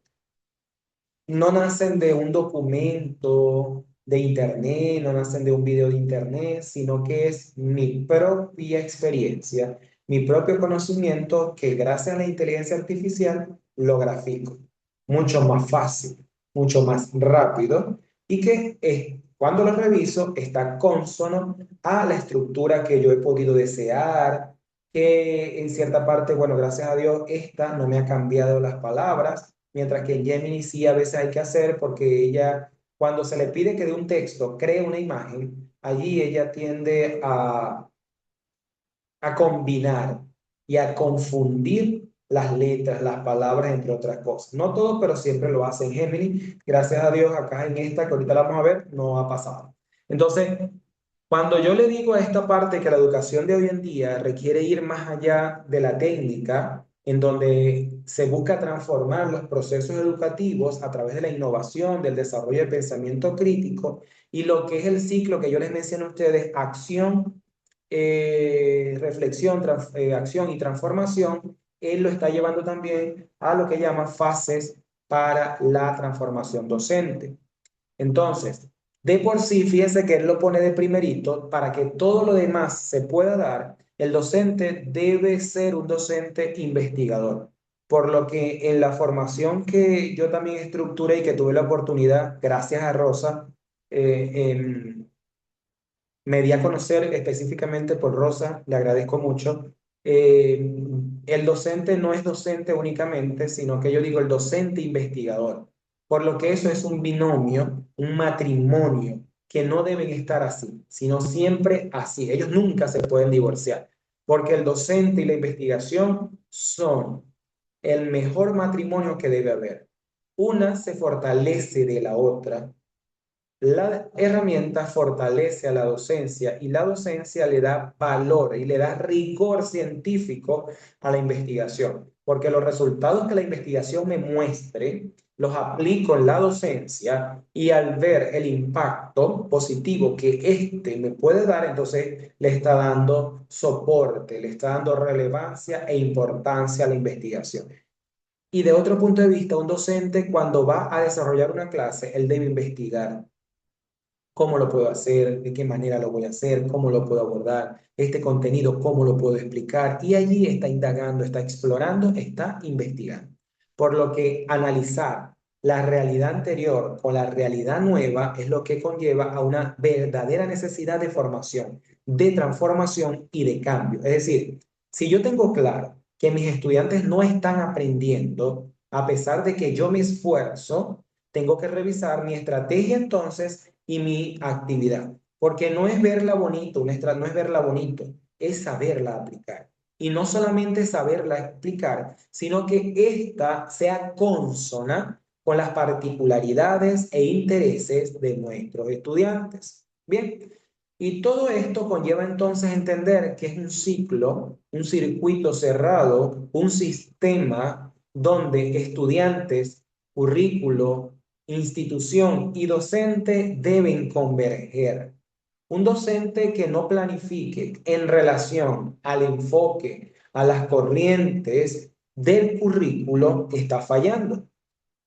no nacen de un documento de internet, no nacen de un video de internet, sino que es mi propia experiencia, mi propio conocimiento que gracias a la inteligencia artificial lo grafico mucho más fácil, mucho más rápido y que cuando lo reviso está consono a la estructura que yo he podido desear, que en cierta parte, bueno, gracias a Dios, esta no me ha cambiado las palabras mientras que en Gemini sí a veces hay que hacer porque ella, cuando se le pide que de un texto cree una imagen, allí ella tiende a combinar y a confundir las letras, las palabras, entre otras cosas. No todo, pero siempre lo hace en Gemini. Gracias a Dios, acá en esta, que ahorita la vamos a ver, no ha pasado. Entonces, cuando yo le digo a esta parte que la educación de hoy en día requiere ir más allá de la técnica, en donde se busca transformar los procesos educativos a través de la innovación, del desarrollo del pensamiento crítico y lo que es el ciclo que yo les mencioné a ustedes, acción, reflexión, acción y transformación, él lo está llevando también a lo que llama fases para la transformación docente. Entonces, de por sí, fíjense que él lo pone de primerito, para que todo lo demás se pueda dar, el docente debe ser un docente investigador. Por lo que en la formación que yo también estructuré y que tuve la oportunidad, gracias a Rosa, me di a conocer específicamente por Rosa, le agradezco mucho. El docente no es docente únicamente, sino que yo digo el docente investigador, por lo que eso es un binomio, un matrimonio, que no deben estar así, sino siempre así. Ellos nunca se pueden divorciar, porque el docente y la investigación son el mejor matrimonio que debe haber. Una se fortalece de la otra. La herramienta fortalece a la docencia y la docencia le da valor y le da rigor científico a la investigación, porque los resultados que la investigación me muestre los aplico en la docencia y al ver el impacto positivo que éste me puede dar, entonces le está dando soporte, le está dando relevancia e importancia a la investigación. Y de otro punto de vista, un docente cuando va a desarrollar una clase, él debe investigar cómo lo puedo hacer, de qué manera lo voy a hacer, cómo lo puedo abordar, este contenido, cómo lo puedo explicar. Y allí está indagando, está explorando, está investigando. Por lo que analizar la realidad anterior con la realidad nueva es lo que conlleva a una verdadera necesidad de formación, de transformación y de cambio. Es decir, si yo tengo claro que mis estudiantes no están aprendiendo, a pesar de que yo me esfuerzo, tengo que revisar mi estrategia entonces y mi actividad, porque no es verla bonito, no es verla bonito, es saberla aplicar. Y no solamente saberla explicar, sino que ésta sea consona con las particularidades e intereses de nuestros estudiantes. Bien, y todo esto conlleva entonces entender que es un ciclo, un circuito cerrado, un sistema donde estudiantes, currículo, institución y docente deben converger. Un docente que no planifique en relación al enfoque, a las corrientes del currículo está fallando.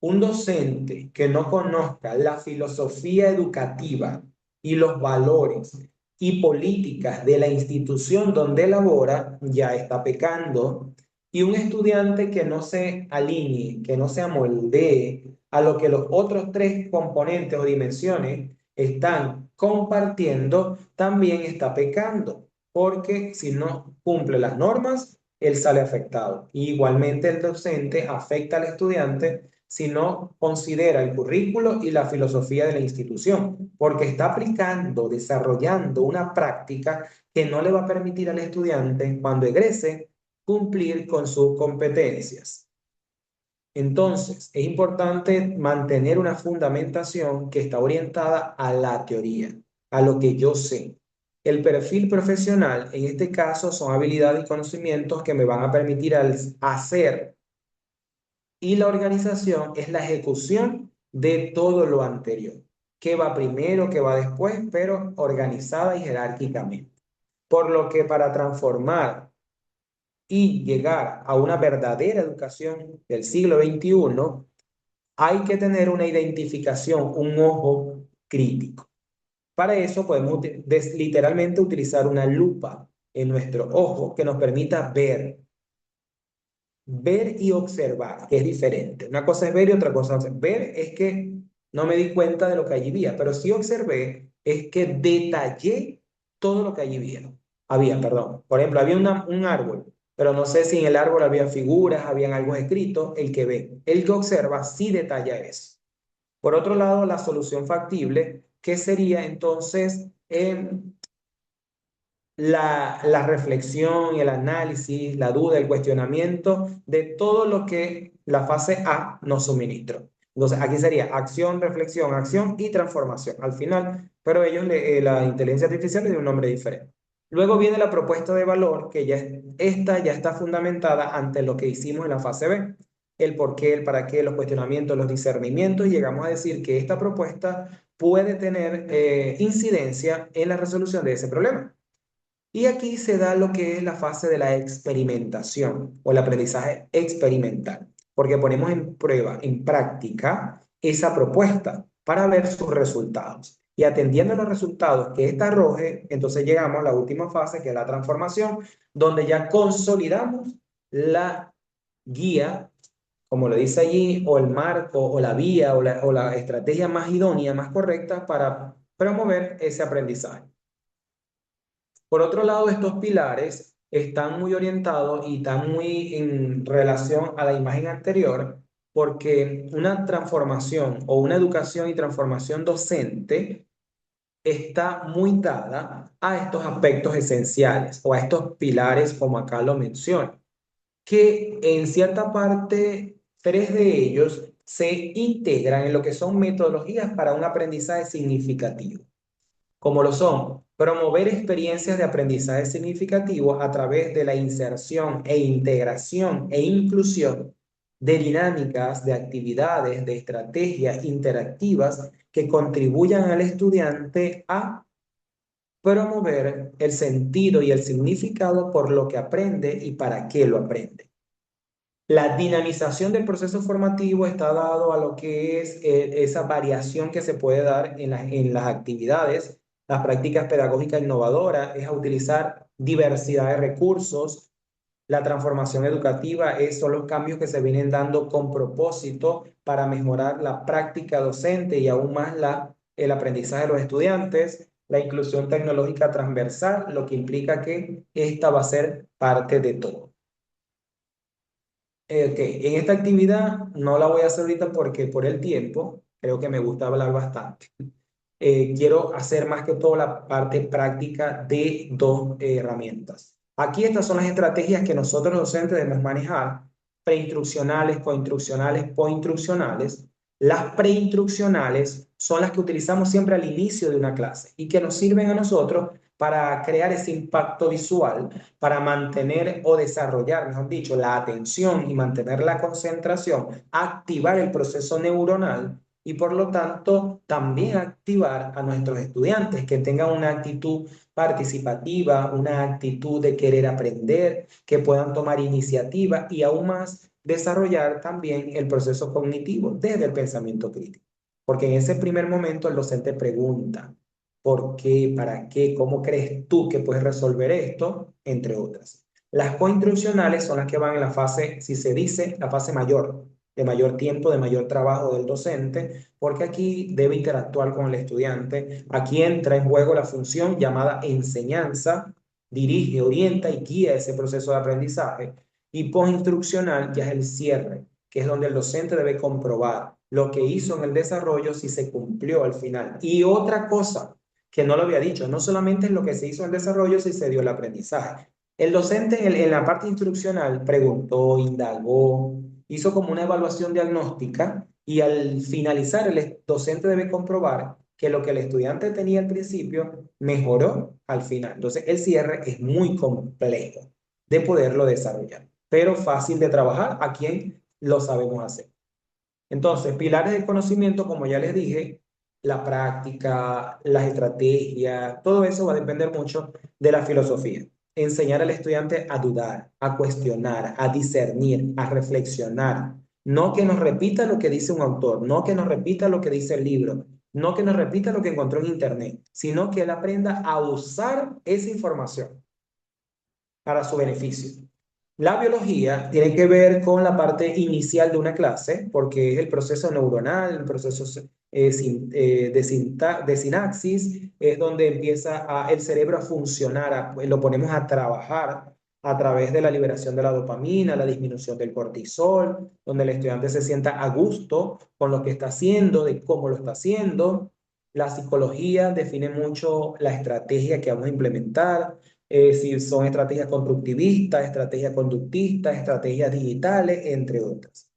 Un docente que no conozca la filosofía educativa y los valores y políticas de la institución donde labora ya está pecando. Y un estudiante que no se alinee, que no se amoldee a lo que los otros tres componentes o dimensiones están compartiendo, también está pecando, porque si no cumple las normas, él sale afectado. Y igualmente el docente afecta al estudiante si no considera el currículo y la filosofía de la institución, porque está aplicando, desarrollando una práctica que no le va a permitir al estudiante, cuando egrese, cumplir con sus competencias. Entonces, es importante mantener una fundamentación que está orientada a la teoría, a lo que yo sé. El perfil profesional, en este caso, son habilidades y conocimientos que me van a permitir hacer, y la organización es la ejecución de todo lo anterior. qué va primero, qué va después, pero organizada y jerárquicamente. Por lo que para transformar y llegar a una verdadera educación del siglo XXI, hay que tener una identificación, un ojo crítico. Para eso podemos literalmente utilizar una lupa en nuestro ojo que nos permita ver y observar, que es diferente. Una cosa es ver y otra cosa es ver, es que no me di cuenta de lo que allí había, pero sí observé, es que detallé todo lo que allí había, perdón. Por ejemplo, había un árbol, pero no sé si en el árbol había figuras, habían algo escrito, el que ve, el que observa sí detalla eso. Por otro lado, la solución factible, que sería entonces la reflexión, el análisis, la duda, el cuestionamiento de todo lo que la fase A nos suministró. Entonces, aquí sería acción y transformación al final, pero la inteligencia artificial le dio un nombre diferente. Luego viene la propuesta de valor, que esta ya está fundamentada ante lo que hicimos en la fase B. El por qué, el para qué, los cuestionamientos, los discernimientos, y llegamos a decir que esta propuesta puede tener incidencia en la resolución de ese problema. Y aquí se da lo que es la fase de la experimentación o el aprendizaje experimental, porque ponemos en prueba, en práctica, esa propuesta para ver sus resultados. Y atendiendo a los resultados que ésta arroje, entonces llegamos a la última fase, que es la transformación, donde ya consolidamos la guía, como lo dice allí, o el marco, o la vía, o la estrategia más idónea, más correcta para promover ese aprendizaje. Por otro lado, estos pilares están muy orientados y están muy en relación a la imagen anterior, porque una transformación o una educación y transformación docente está muy dada a estos aspectos esenciales o a estos pilares, como acá lo menciono, que en cierta parte, tres de ellos se integran en lo que son metodologías para un aprendizaje significativo, como lo son promover experiencias de aprendizaje significativo a través de la inserción e integración e inclusión de dinámicas, de actividades, de estrategias interactivas que contribuyan al estudiante a promover el sentido y el significado por lo que aprende y para qué lo aprende. La dinamización del proceso formativo está dado a lo que es esa variación que se puede dar en las actividades, las prácticas pedagógicas innovadoras, es a utilizar diversidad de recursos. La transformación educativa son los cambios que se vienen dando con propósito para mejorar la práctica docente y aún más el aprendizaje de los estudiantes. La inclusión tecnológica transversal, lo que implica que esta va a ser parte de todo. Ok, en esta actividad no la voy a hacer ahorita porque por el tiempo creo que me gusta hablar bastante. Quiero hacer más que todo la parte práctica de dos herramientas. Aquí estas son las estrategias que nosotros los docentes debemos manejar: preinstruccionales, coinstruccionales, poinstruccionales. Las preinstruccionales son las que utilizamos siempre al inicio de una clase y que nos sirven a nosotros para crear ese impacto visual, para mantener o desarrollar, mejor dicho, la atención y mantener la concentración, activar el proceso neuronal y por lo tanto también activar a nuestros estudiantes que tengan una actitud participativa, una actitud de querer aprender, que puedan tomar iniciativa y aún más desarrollar también el proceso cognitivo desde el pensamiento crítico. Porque en ese primer momento el docente pregunta, ¿por qué? ¿Para qué? ¿Cómo crees tú que puedes resolver esto? Entre otras. Las coinstruccionales son las que van en la fase, si se dice, la fase mayor, de mayor tiempo, de mayor trabajo del docente, porque aquí debe interactuar con el estudiante. Aquí entra en juego la función llamada enseñanza, dirige, orienta y guía ese proceso de aprendizaje. Y postinstruccional ya es el cierre, que es donde el docente debe comprobar lo que hizo en el desarrollo, si se cumplió al final. Y otra cosa que no lo había dicho, no solamente es lo que se hizo en el desarrollo, si se dio el aprendizaje. El docente en la parte instruccional preguntó, indagó, hizo como una evaluación diagnóstica y al finalizar el docente debe comprobar que lo que el estudiante tenía al principio mejoró al final. Entonces el cierre es muy complejo de poderlo desarrollar, pero fácil de trabajar a quien lo sabemos hacer. Entonces, pilares del conocimiento, como ya les dije, la práctica, las estrategias, todo eso va a depender mucho de la filosofía. Enseñar al estudiante a dudar, a cuestionar, a discernir, a reflexionar. No que nos repita lo que dice un autor, no que nos repita lo que dice el libro, no que nos repita lo que encontró en internet, sino que él aprenda a usar esa información para su beneficio. La biología tiene que ver con la parte inicial de una clase, porque es el proceso neuronal, el proceso de sinapsis, es donde empieza el cerebro a funcionar, pues, lo ponemos a trabajar a través de la liberación de la dopamina, la disminución del cortisol, donde el estudiante se sienta a gusto con lo que está haciendo, de cómo lo está haciendo. La psicología define mucho la estrategia que vamos a implementar, si son estrategias constructivistas, estrategias conductistas, estrategias digitales, entre otras.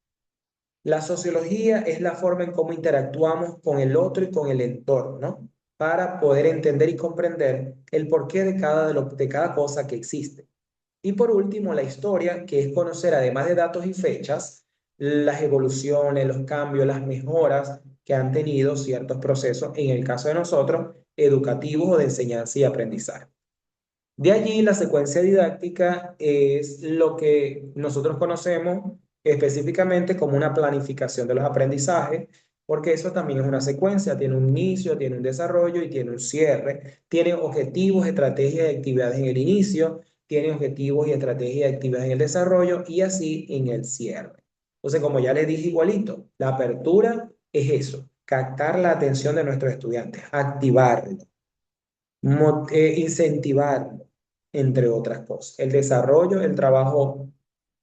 La sociología es la forma en cómo interactuamos con el otro y con el entorno, ¿no? Para poder entender y comprender el porqué de cada cosa que existe. Y por último, la historia, que es conocer, además de datos y fechas, las evoluciones, los cambios, las mejoras que han tenido ciertos procesos, en el caso de nosotros, educativos o de enseñanza y aprendizaje. De allí la secuencia didáctica es lo que nosotros conocemos específicamente como una planificación de los aprendizajes, porque eso también es una secuencia, tiene un inicio, tiene un desarrollo y tiene un cierre, tiene objetivos, estrategias y actividades en el inicio, tiene objetivos y estrategias y actividades en el desarrollo y así en el cierre. Entonces, como ya les dije igualito, la apertura es eso, captar la atención de nuestros estudiantes, activarlo, incentivarlo, entre otras cosas. El desarrollo, el trabajo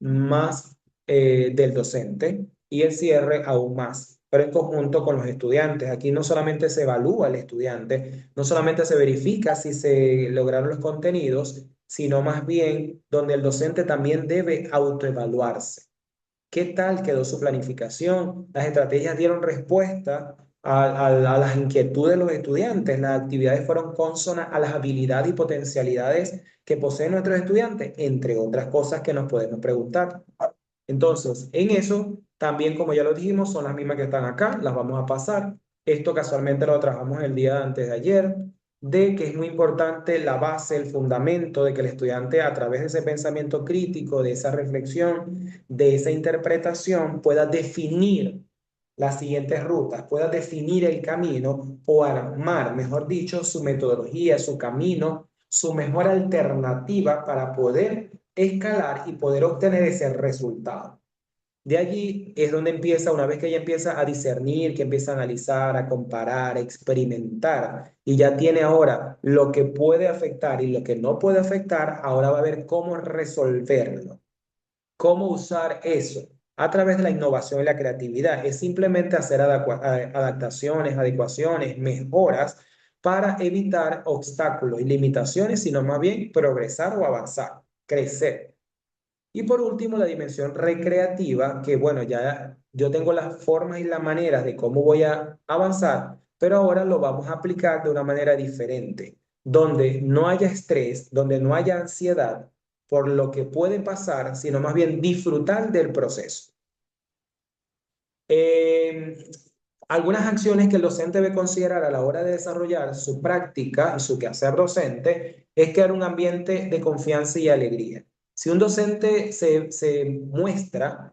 más del docente y el cierre aún más, pero en conjunto con los estudiantes. Aquí no solamente se evalúa al estudiante, no solamente se verifica si se lograron los contenidos, sino más bien donde el docente también debe autoevaluarse. ¿Qué tal quedó su planificación? ¿Las estrategias dieron respuesta a las inquietudes de los estudiantes? ¿Las actividades fueron cónsonas a las habilidades y potencialidades que poseen nuestros estudiantes? Entre otras cosas que nos podemos preguntar. Entonces, en eso, también como ya lo dijimos, son las mismas que están acá, las vamos a pasar. Esto casualmente lo trabajamos el día antes de ayer, de que es muy importante la base, el fundamento de que el estudiante a través de ese pensamiento crítico, de esa reflexión, de esa interpretación, pueda definir las siguientes rutas, pueda definir el camino o armar, mejor dicho, su metodología, su camino, su mejor alternativa para poder escalar y poder obtener ese resultado. De allí es donde empieza, una vez que ella empieza a discernir, que empieza a analizar, a comparar, a experimentar, y ya tiene ahora lo que puede afectar y lo que no puede afectar, ahora va a ver cómo resolverlo, cómo usar eso a través de la innovación y la creatividad. Es simplemente hacer adaptaciones, adecuaciones, mejoras para evitar obstáculos y limitaciones, sino más bien progresar o avanzar, crecer. Y por último, la dimensión recreativa, que bueno, ya yo tengo las formas y las maneras de cómo voy a avanzar, pero ahora lo vamos a aplicar de una manera diferente, donde no haya estrés, donde no haya ansiedad por lo que puede pasar, sino más bien disfrutar del proceso. Eh, Algunas acciones que el docente debe considerar a la hora de desarrollar su práctica y su quehacer docente es crear un ambiente de confianza y alegría. Si un docente se muestra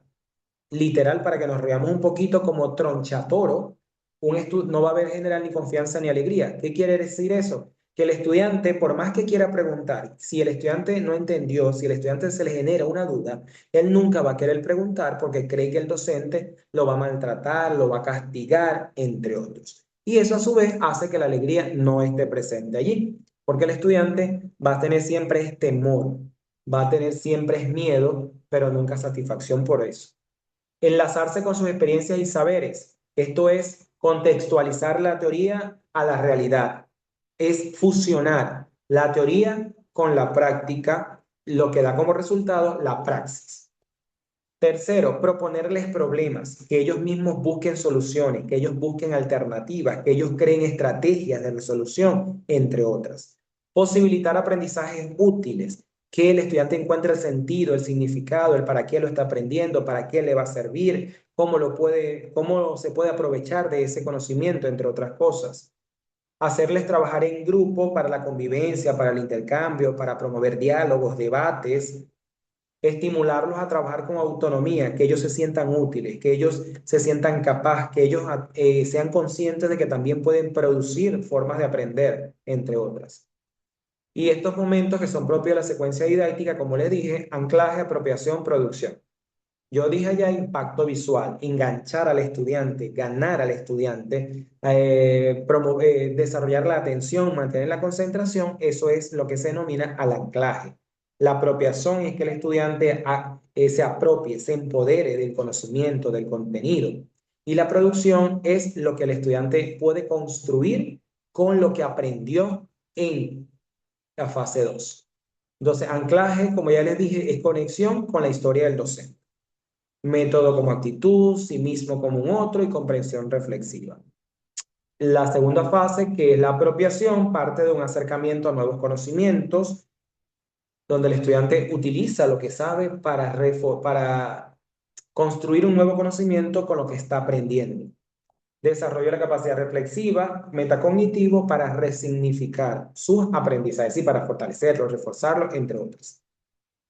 literal para que nos reamos un poquito como tronchatoro, no va a haber general ni confianza ni alegría. ¿Qué quiere decir eso? Que el estudiante, por más que quiera preguntar, si el estudiante no entendió, si el estudiante se le genera una duda, él nunca va a querer preguntar porque cree que el docente lo va a maltratar, lo va a castigar, entre otros. Y eso a su vez hace que la alegría no esté presente allí, porque el estudiante va a tener siempre temor, va a tener siempre miedo, pero nunca satisfacción por eso. Enlazarse con sus experiencias y saberes. Esto es contextualizar la teoría a la realidad. Es fusionar la teoría con la práctica, lo que da como resultado la praxis. Tercero, proponerles problemas, que ellos mismos busquen soluciones, que ellos busquen alternativas, que ellos creen estrategias de resolución, entre otras. Posibilitar aprendizajes útiles, que el estudiante encuentre el sentido, el significado, el para qué lo está aprendiendo, para qué le va a servir, cómo se puede aprovechar de ese conocimiento, entre otras cosas. Hacerles trabajar en grupo para la convivencia, para el intercambio, para promover diálogos, debates, estimularlos a trabajar con autonomía, que ellos se sientan útiles, que ellos se sientan capaces, que ellos sean conscientes de que también pueden producir formas de aprender, entre otras. Y estos momentos que son propios de la secuencia didáctica, como les dije, anclaje, apropiación, producción. Yo dije ya impacto visual, enganchar al estudiante, ganar al estudiante, desarrollar la atención, mantener la concentración, eso es lo que se denomina al anclaje. La apropiación es que el estudiante se apropie, se empodere del conocimiento, del contenido. Y la producción es lo que el estudiante puede construir con lo que aprendió en la fase 2. Entonces, anclaje, como ya les dije, es conexión con la historia del docente. Método como actitud, sí mismo como un otro y comprensión reflexiva. La segunda fase, que es la apropiación, parte de un acercamiento a nuevos conocimientos, donde el estudiante utiliza lo que sabe para construir un nuevo conocimiento con lo que está aprendiendo. Desarrollo de la capacidad reflexiva, metacognitivo para resignificar sus aprendizajes y para fortalecerlos, reforzarlos, entre otros.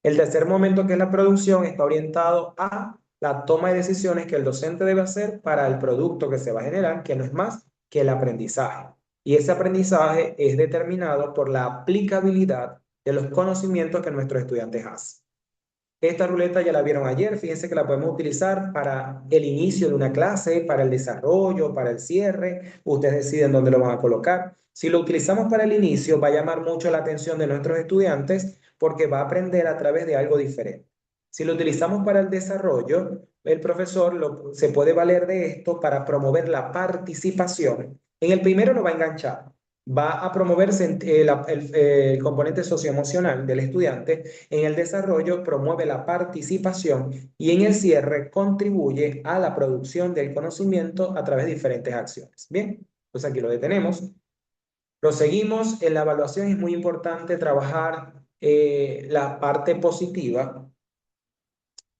El tercer momento, que es la producción, está orientado a la toma de decisiones que el docente debe hacer para el producto que se va a generar, que no es más que el aprendizaje. Y ese aprendizaje es determinado por la aplicabilidad de los conocimientos que nuestros estudiantes hacen. Esta ruleta ya la vieron ayer, fíjense que la podemos utilizar para el inicio de una clase, para el desarrollo, para el cierre, ustedes deciden dónde lo van a colocar. Si lo utilizamos para el inicio, va a llamar mucho la atención de nuestros estudiantes porque va a aprender a través de algo diferente. Si lo utilizamos para el desarrollo, el profesor se puede valer de esto para promover la participación. En el primero lo va a enganchar, va a promoverse el componente socioemocional del estudiante. En el desarrollo promueve la participación y en el cierre contribuye a la producción del conocimiento a través de diferentes acciones. Bien, pues aquí lo detenemos. Proseguimos. En la evaluación es muy importante trabajar la parte positiva,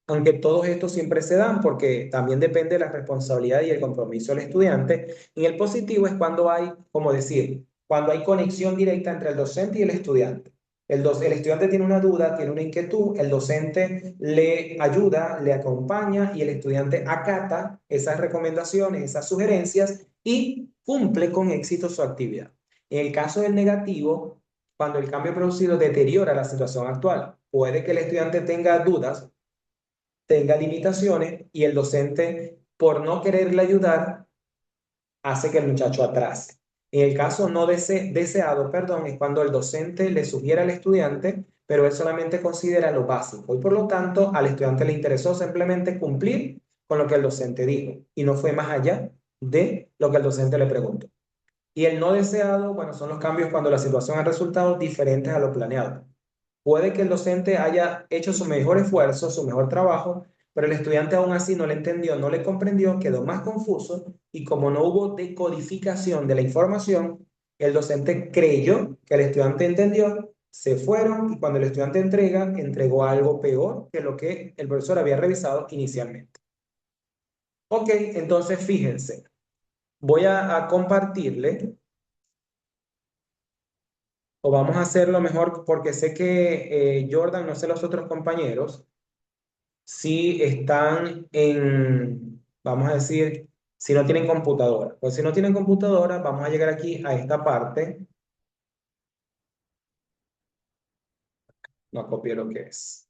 aunque todos estos siempre se dan porque también depende de la responsabilidad y el compromiso del estudiante. En el positivo es cuando hay, como decir, cuando hay conexión directa entre el docente y el estudiante. El estudiante tiene una duda, tiene una inquietud, el docente le ayuda, le acompaña y el estudiante acata esas recomendaciones, esas sugerencias y cumple con éxito su actividad. En el caso del negativo, cuando el cambio producido deteriora la situación actual, puede que el estudiante tenga dudas, tenga limitaciones y el docente, por no quererle ayudar, hace que el muchacho atrase. En el caso no deseado, perdón, es cuando el docente le sugiere al estudiante, pero él solamente considera lo básico y por lo tanto al estudiante le interesó simplemente cumplir con lo que el docente dijo y no fue más allá de lo que el docente le preguntó. Y el no deseado, bueno, son los cambios cuando la situación ha resultado diferentes a lo planeado. Puede que el docente haya hecho su mejor esfuerzo, su mejor trabajo, pero el estudiante aún así no le entendió, no le comprendió, quedó más confuso y como no hubo decodificación de la información, el docente creyó que el estudiante entendió, se fueron y cuando el estudiante entregó algo peor que lo que el profesor había revisado inicialmente. Ok, entonces fíjense, voy a compartirle o vamos a hacerlo mejor porque sé que Jordan, no sé los otros compañeros, si están vamos a decir, si no tienen computadora. Pues si no tienen computadora, vamos a llegar aquí a esta parte. No copié lo que es.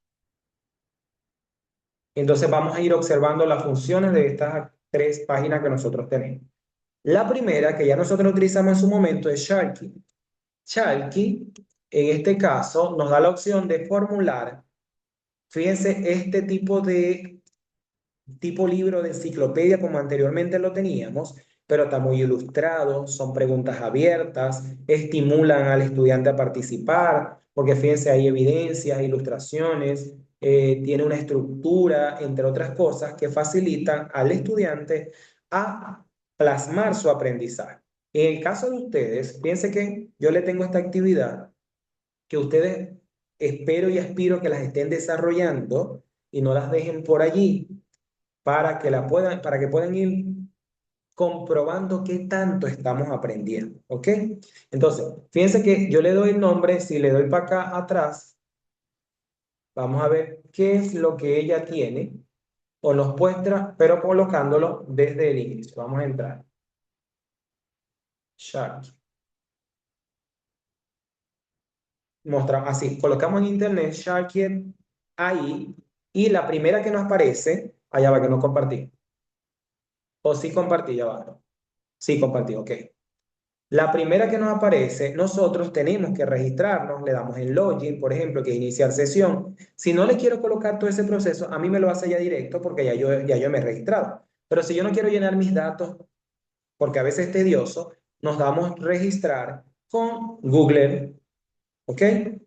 Entonces vamos a ir observando las funciones de estas tres páginas que nosotros tenemos. La primera, que ya nosotros utilizamos en su momento, es Sharky. Sharky, en este caso, nos da la opción de formular, fíjense, este tipo libro de enciclopedia como anteriormente lo teníamos, pero está muy ilustrado, son preguntas abiertas, estimulan al estudiante a participar, porque fíjense, hay evidencias, ilustraciones, tiene una estructura, entre otras cosas, que facilitan al estudiante a plasmar su aprendizaje. En el caso de ustedes, piense que yo le tengo esta actividad que ustedes espero y aspiro que las estén desarrollando y no las dejen por allí para que puedan ir comprobando qué tanto estamos aprendiendo, ¿ok? Entonces, fíjense que yo le doy el nombre, si le doy para acá atrás, vamos a ver qué es lo que ella tiene o nos muestra, pero colocándolo desde el inicio. Vamos a entrar. Shark. Mostramos así, colocamos en internet Sharkiet ahí y la primera que nos aparece, allá va que no compartí. O sí compartí, ya va. Sí compartí, ok. La primera que nos aparece, nosotros tenemos que registrarnos, le damos el login, por ejemplo, que es iniciar sesión. Si no le quiero colocar todo ese proceso, a mí me lo hace ya directo porque ya yo me he registrado. Pero si yo no quiero llenar mis datos, porque a veces es tedioso, nos damos registrar con Google, ¿ok?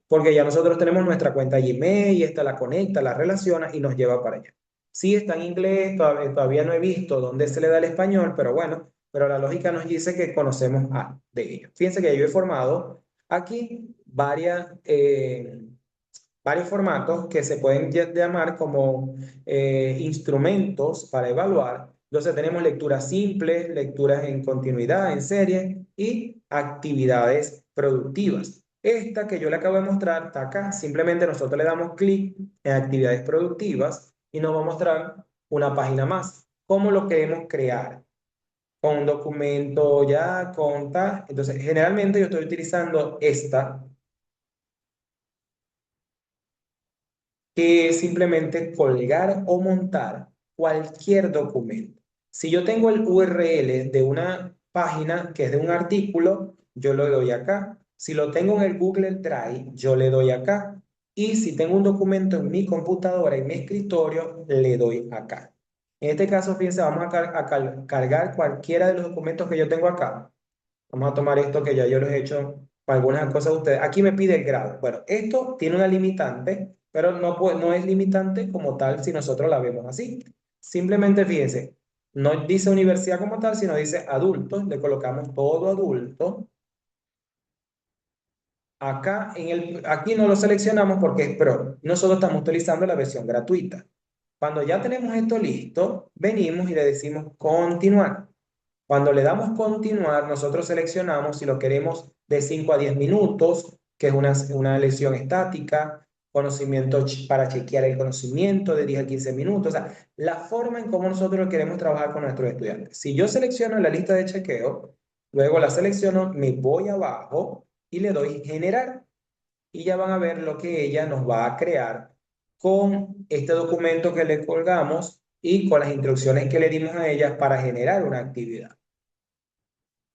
Porque ya nosotros tenemos nuestra cuenta Gmail y esta la conecta, la relaciona y nos lleva para allá. Sí está en inglés, todavía no he visto dónde se le da el español, pero bueno, pero la lógica nos dice que conocemos de ello. Fíjense que yo he formado aquí varios formatos que se pueden llamar como instrumentos para evaluar. Entonces tenemos lecturas simples, lecturas en continuidad, en serie y actividades productivas. Esta que yo le acabo de mostrar está acá. Simplemente nosotros le damos clic en actividades productivas y nos va a mostrar una página más. ¿Cómo lo queremos crear? Con un documento ya, con tal. Entonces, generalmente yo estoy utilizando esta que es simplemente colgar o montar cualquier documento. Si yo tengo el URL de una página que es de un artículo, yo le doy acá. Si lo tengo en el Google Drive, yo le doy acá. Y si tengo un documento en mi computadora, en mi escritorio, le doy acá. En este caso, fíjense, vamos a cargar cualquiera de los documentos que yo tengo acá. Vamos a tomar esto que ya yo les he hecho para algunas cosas de ustedes. Aquí me pide el grado. Bueno, esto tiene una limitante, pero no es limitante como tal si nosotros la vemos así. Simplemente fíjense, no dice universidad como tal, sino dice adultos. Le colocamos todo adulto. Aquí no lo seleccionamos porque es Pro. Nosotros estamos utilizando la versión gratuita. Cuando ya tenemos esto listo, venimos y le decimos continuar. Cuando le damos continuar, nosotros seleccionamos si lo queremos de 5 a 10 minutos, que es una lección estática, conocimiento para chequear el conocimiento de 10 a 15 minutos, o sea, la forma en cómo nosotros queremos trabajar con nuestros estudiantes. Si yo selecciono la lista de chequeo, luego la selecciono, me voy abajo y le doy generar y ya van a ver lo que ella nos va a crear con este documento que le colgamos y con las instrucciones que le dimos a ella para generar una actividad.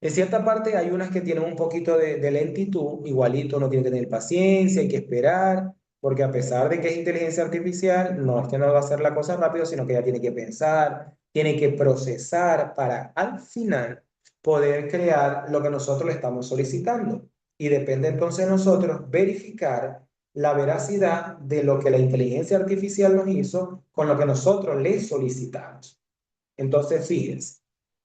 En cierta parte hay unas que tienen un poquito de lentitud, igualito no tiene que tener paciencia, hay que esperar, porque a pesar de que es inteligencia artificial, no es que no va a hacer la cosa rápido, sino que ella tiene que pensar, tiene que procesar para al final poder crear lo que nosotros le estamos solicitando. Y depende entonces de nosotros verificar la veracidad de lo que la inteligencia artificial nos hizo con lo que nosotros le solicitamos. Entonces, fíjense.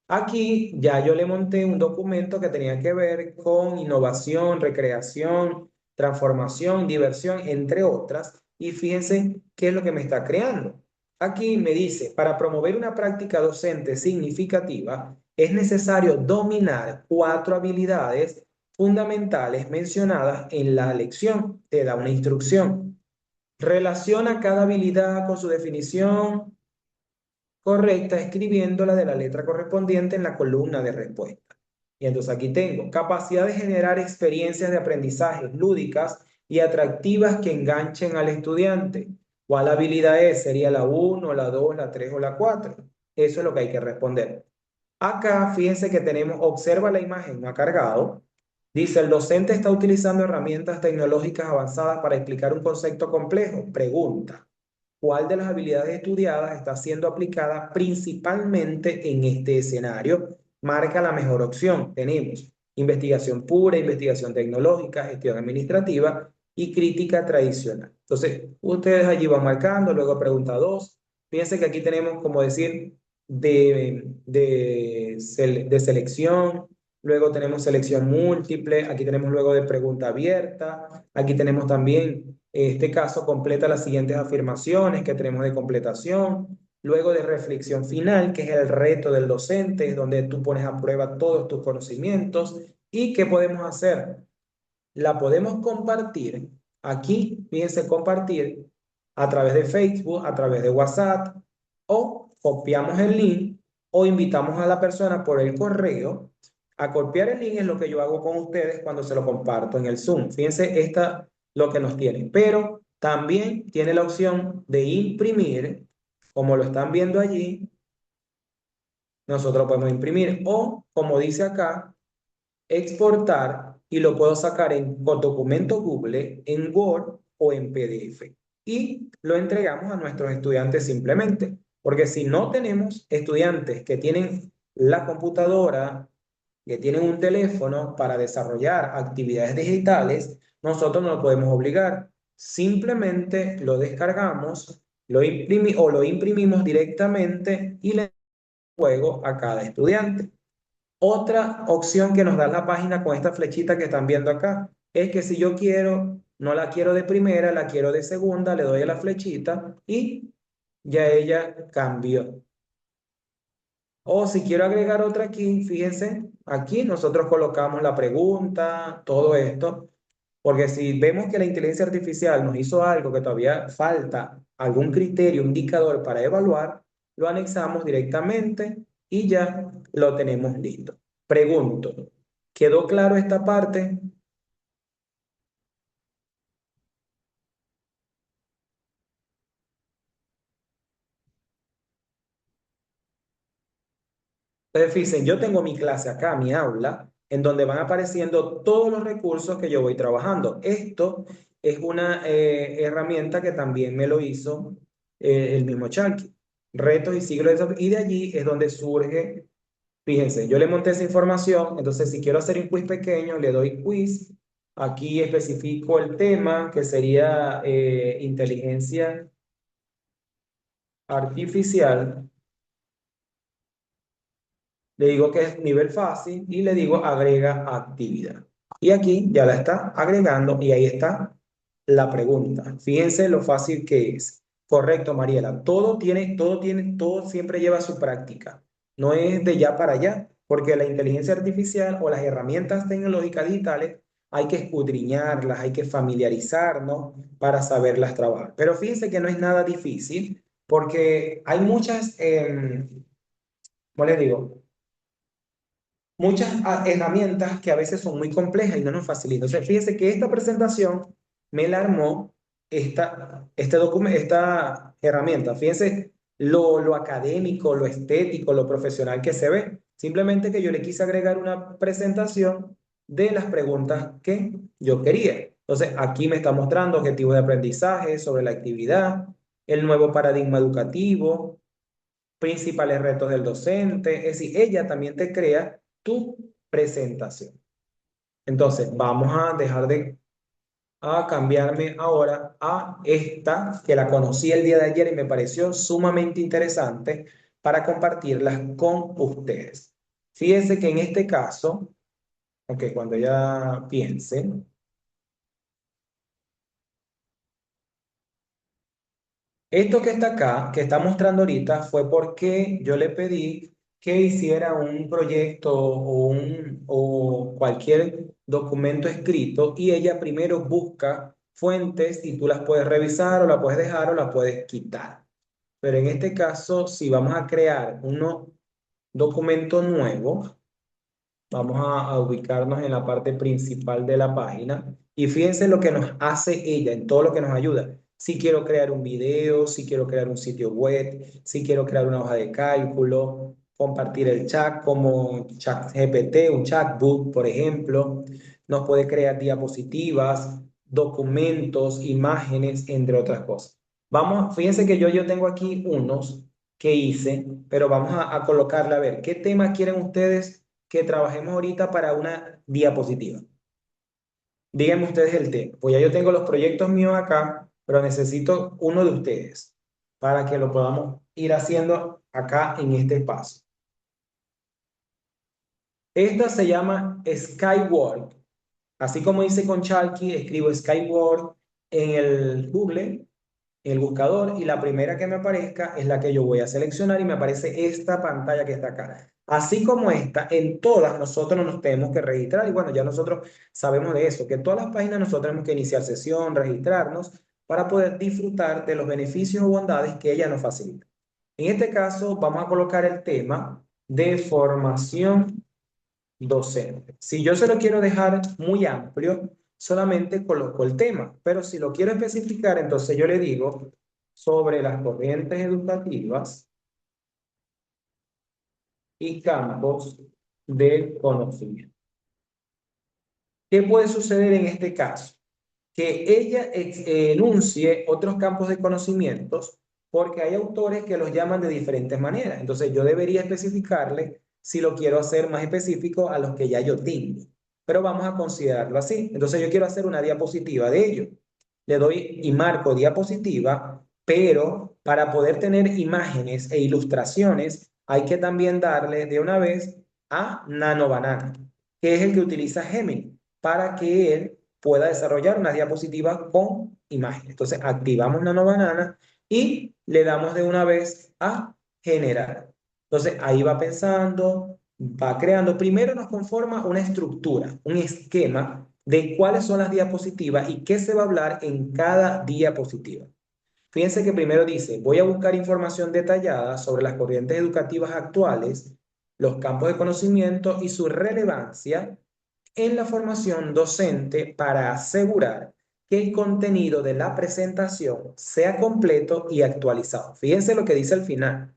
Aquí ya yo le monté un documento que tenía que ver con innovación, recreación, transformación, diversión, entre otras. Y fíjense qué es lo que me está creando. Aquí me dice, para promover una práctica docente significativa, es necesario dominar 4 habilidades fundamentales mencionadas en la lección. Te da una instrucción. Relaciona cada habilidad con su definición correcta escribiéndola de la letra correspondiente en la columna de respuesta. Y entonces aquí tengo capacidad de generar experiencias de aprendizaje lúdicas y atractivas que enganchen al estudiante. ¿Cuál habilidad es? ¿Sería la 1, la 2, la 3 o la 4? Eso es lo que hay que responder. Acá, fíjense que tenemos, observa la imagen, no ha cargado. Dice, el docente está utilizando herramientas tecnológicas avanzadas para explicar un concepto complejo. Pregunta. ¿Cuál de las habilidades estudiadas está siendo aplicada principalmente en este escenario? Marca la mejor opción. Tenemos investigación pura, investigación tecnológica, gestión administrativa y crítica tradicional. Entonces, ustedes allí van marcando, luego pregunta 2. Fíjense que aquí tenemos, como decir, de selección, luego tenemos selección múltiple, aquí tenemos luego de pregunta abierta, aquí tenemos también En este caso, completa las siguientes afirmaciones que tenemos de completación. Luego de reflexión final, que es el reto del docente, donde tú pones a prueba todos tus conocimientos. ¿Y qué podemos hacer? La podemos compartir aquí, fíjense, compartir a través de Facebook, a través de WhatsApp, o copiamos el link o invitamos a la persona por el correo a copiar el link. Es lo que yo hago con ustedes cuando se lo comparto en el Zoom. Fíjense, esta lo que nos tiene, pero también tiene la opción de imprimir, como lo están viendo allí. Nosotros podemos imprimir o, como dice acá, exportar, y lo puedo sacar con documento Google, en Word o en PDF. Y lo entregamos a nuestros estudiantes simplemente. Porque si no tenemos estudiantes que tienen la computadora, que tienen un teléfono para desarrollar actividades digitales, nosotros no lo podemos obligar. Simplemente lo descargamos, lo imprimimos directamente y le juego a cada estudiante. Otra opción que nos da la página con esta flechita que están viendo acá es que si yo quiero, no la quiero de primera, la quiero de segunda, le doy a la flechita y ya ella cambió. O si quiero agregar otra aquí, fíjense, aquí nosotros colocamos la pregunta, todo esto, porque si vemos que la inteligencia artificial nos hizo algo que todavía falta algún criterio, un indicador para evaluar, lo anexamos directamente y ya lo tenemos listo. Pregunto, ¿quedó claro esta parte? Entonces, fíjense, yo tengo mi clase acá, mi aula, en donde van apareciendo todos los recursos que yo voy trabajando. Esto es una herramienta que también me lo hizo el mismo Chalky. Retos y siglos y de allí es donde surge, fíjense, yo le monté esa información, entonces si quiero hacer un quiz pequeño, le doy quiz. Aquí especifico el tema, que sería inteligencia artificial. Le digo que es nivel fácil y le digo agrega actividad. Y aquí ya la está agregando y ahí está la pregunta. Fíjense lo fácil que es. Correcto, Mariela. Todo siempre lleva su práctica. No es de ya para allá, porque la inteligencia artificial o las herramientas tecnológicas digitales hay que escudriñarlas, hay que familiarizarnos para saberlas trabajar. Pero fíjense que no es nada difícil, porque hay muchas, ¿cómo les digo? Muchas herramientas que a veces son muy complejas y no nos facilitan. O sea, fíjense que esta presentación me la armó esta herramienta. Fíjense lo académico, lo estético, lo profesional que se ve. Simplemente que yo le quise agregar una presentación de las preguntas que yo quería. Entonces, aquí me está mostrando objetivos de aprendizaje sobre la actividad, el nuevo paradigma educativo, principales retos del docente. Es decir, ella también te crea tu presentación. Entonces, vamos a dejar de cambiarme ahora a esta, que la conocí el día de ayer y me pareció sumamente interesante para compartirlas con ustedes. Fíjense que en este caso, aunque cuando ya piensen, esto que está acá, que está mostrando ahorita, fue porque yo le pedí que hiciera un proyecto o cualquier documento escrito y ella primero busca fuentes y tú las puedes revisar o la puedes dejar o la puedes quitar. Pero en este caso, si vamos a crear un documento nuevo, vamos a ubicarnos en la parte principal de la página y fíjense lo que nos hace ella, en todo lo que nos ayuda. Si quiero crear un video, si quiero crear un sitio web, si quiero crear una hoja de cálculo, compartir el chat como chat GPT, un chatbot, por ejemplo, nos puede crear diapositivas, documentos, imágenes, entre otras cosas. Vamos, fíjense que yo tengo aquí unos que hice, pero vamos a colocarle a ver qué tema quieren ustedes que trabajemos ahorita para una diapositiva. Díganme ustedes el tema. Pues ya yo tengo los proyectos míos acá, pero necesito uno de ustedes para que lo podamos ir haciendo acá en este espacio. Esta se llama Skyward. Así como dice con Chalky, escribo Skyward en el Google, en el buscador, y la primera que me aparezca es la que yo voy a seleccionar y me aparece esta pantalla que está acá. Así como esta, en todas nosotros nos tenemos que registrar y bueno, ya nosotros sabemos de eso, que en todas las páginas nosotros tenemos que iniciar sesión, registrarnos para poder disfrutar de los beneficios o bondades que ella nos facilita. En este caso, vamos a colocar el tema de formación docente. Si yo se lo quiero dejar muy amplio, solamente coloco el tema, pero si lo quiero especificar, entonces yo le digo sobre las corrientes educativas y campos de conocimiento. ¿Qué puede suceder en este caso? Que ella enuncie otros campos de conocimientos porque hay autores que los llaman de diferentes maneras. Entonces yo debería especificarle si lo quiero hacer más específico a los que ya yo tengo. Pero vamos a considerarlo así. Entonces yo quiero hacer una diapositiva de ello. Le doy y marco diapositiva, pero para poder tener imágenes e ilustraciones hay que también darle de una vez a Nano Banana, que es el que utiliza Gemini, para que él pueda desarrollar una diapositiva con imagen. Entonces activamos Nano Banana y le damos de una vez a generar. Entonces ahí va pensando, va creando. Primero nos conforma una estructura, un esquema de cuáles son las diapositivas y qué se va a hablar en cada diapositiva. Fíjense que primero dice, voy a buscar información detallada sobre las corrientes educativas actuales, los campos de conocimiento y su relevancia en la formación docente para asegurar que el contenido de la presentación sea completo y actualizado. Fíjense lo que dice al final,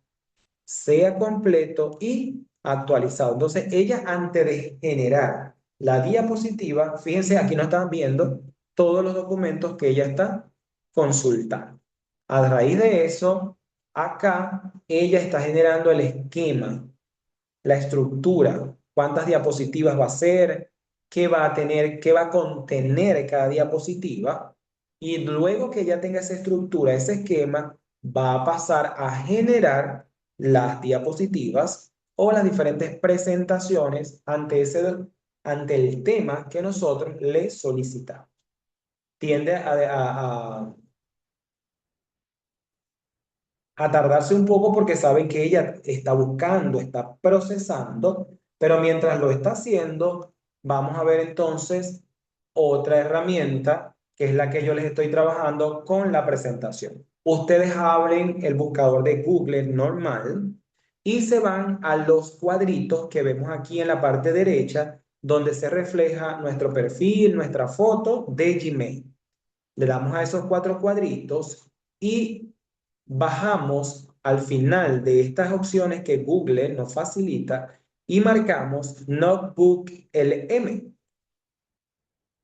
sea completo y actualizado. Entonces, ella antes de generar la diapositiva, fíjense, aquí no están viendo todos los documentos que ella está consultando. A raíz de eso, acá ella está generando el esquema, la estructura, cuántas diapositivas va a ser, qué va a tener, qué va a contener cada diapositiva. Y luego que ya tenga esa estructura, ese esquema, va a pasar a generar las diapositivas o las diferentes presentaciones ante el tema que nosotros le solicitamos. Tiende a tardarse un poco porque saben que ella está buscando, está procesando, pero mientras lo está haciendo, vamos a ver entonces otra herramienta que es la que yo les estoy trabajando con la presentación. Ustedes abren el buscador de Google normal y se van a los cuadritos que vemos aquí en la parte derecha donde se refleja nuestro perfil, nuestra foto de Gmail. Le damos a esos cuatro cuadritos y bajamos al final de estas opciones que Google nos facilita y marcamos Notebook LM.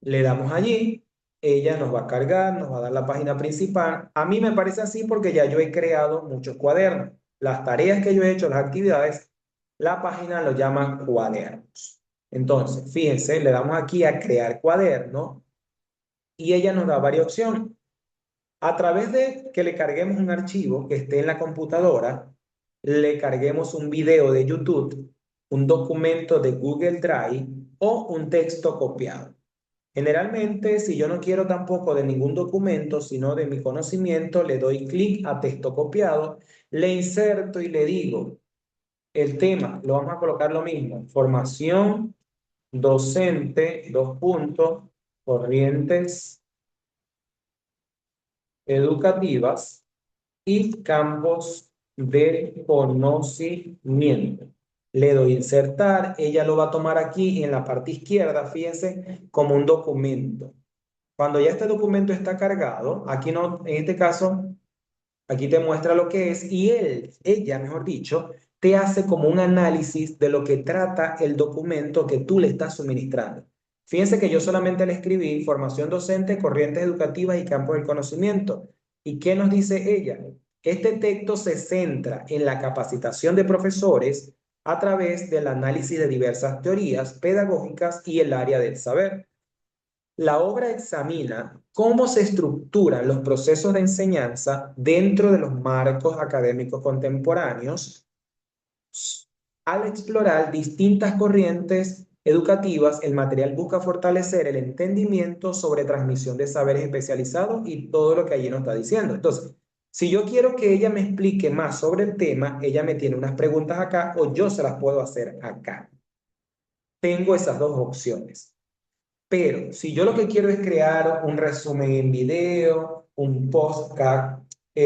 Le damos allí, ella nos va a cargar, nos va a dar la página principal. A mí me parece así porque ya yo he creado muchos cuadernos. Las tareas que yo he hecho, las actividades, la página lo llama cuadernos. Entonces, fíjense, le damos aquí a crear cuaderno y ella nos da varias opciones. A través de que le carguemos un archivo que esté en la computadora, le carguemos un video de YouTube, un documento de Google Drive o un texto copiado. Generalmente, si yo no quiero tampoco de ningún documento, sino de mi conocimiento, le doy clic a texto copiado, le inserto y le digo, el tema, lo vamos a colocar lo mismo, formación docente, dos puntos, corrientes educativas y campos de conocimiento. Le doy insertar, ella lo va a tomar aquí en la parte izquierda, fíjense, como un documento. Cuando ya este documento está cargado, aquí no, en este caso, aquí te muestra lo que es y ella, mejor dicho, te hace como un análisis de lo que trata el documento que tú le estás suministrando. Fíjense que yo solamente le escribí información docente, corrientes educativas y campos del conocimiento. ¿Y qué nos dice ella? Este texto se centra en la capacitación de profesores a través del análisis de diversas teorías pedagógicas y el área del saber. La obra examina cómo se estructuran los procesos de enseñanza dentro de los marcos académicos contemporáneos al explorar distintas corrientes educativas, el material busca fortalecer el entendimiento sobre transmisión de saberes especializados y todo lo que allí nos está diciendo. Entonces, si yo quiero que ella me explique más sobre el tema, ella me tiene unas preguntas acá o yo se las puedo hacer acá. Tengo esas dos opciones. Pero si yo lo que quiero es crear un resumen en video, un podcast,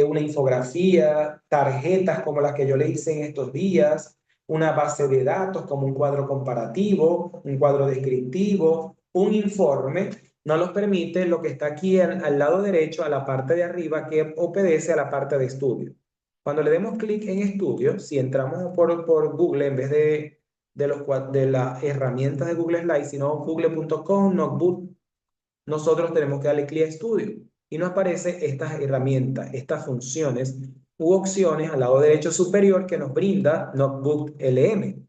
una infografía, tarjetas como las que yo le hice en estos días, una base de datos como un cuadro comparativo, un cuadro descriptivo, un informe, no los permite lo que está aquí al lado derecho, a la parte de arriba, que obedece a la parte de estudio. Cuando le demos clic en estudio, si entramos por Google en vez de las herramientas de Google Slides, sino google.com, Notebook, nosotros tenemos que darle clic a estudio y nos aparece estas herramientas, estas funciones u opciones al lado derecho superior que nos brinda Notebook LM.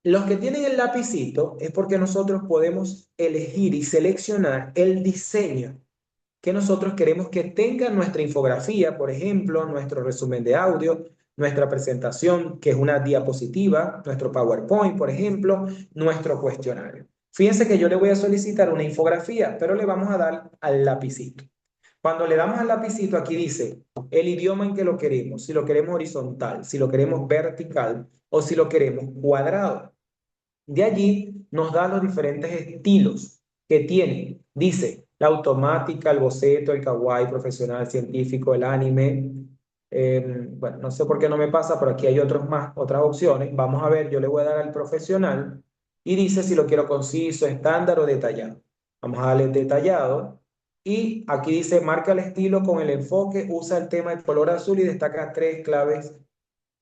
Los que tienen el lapicito es porque nosotros podemos elegir y seleccionar el diseño que nosotros queremos que tenga nuestra infografía, por ejemplo, nuestro resumen de audio, nuestra presentación, que es una diapositiva, nuestro PowerPoint, por ejemplo, nuestro cuestionario. Fíjense que yo le voy a solicitar una infografía, pero le vamos a dar al lapicito. Cuando le damos al lapicito, aquí dice el idioma en que lo queremos, si lo queremos horizontal, si lo queremos vertical o si lo queremos cuadrado. De allí nos da los diferentes estilos que tiene. Dice la automática, el boceto, el kawaii, profesional, científico, el anime. Bueno, no sé por qué no me pasa, pero aquí hay otros más, otras opciones. Vamos a ver, yo le voy a dar al profesional y dice si lo quiero conciso, estándar o detallado. Vamos a darle detallado. Y aquí dice marca el estilo con el enfoque, usa el tema de color azul y destaca tres claves.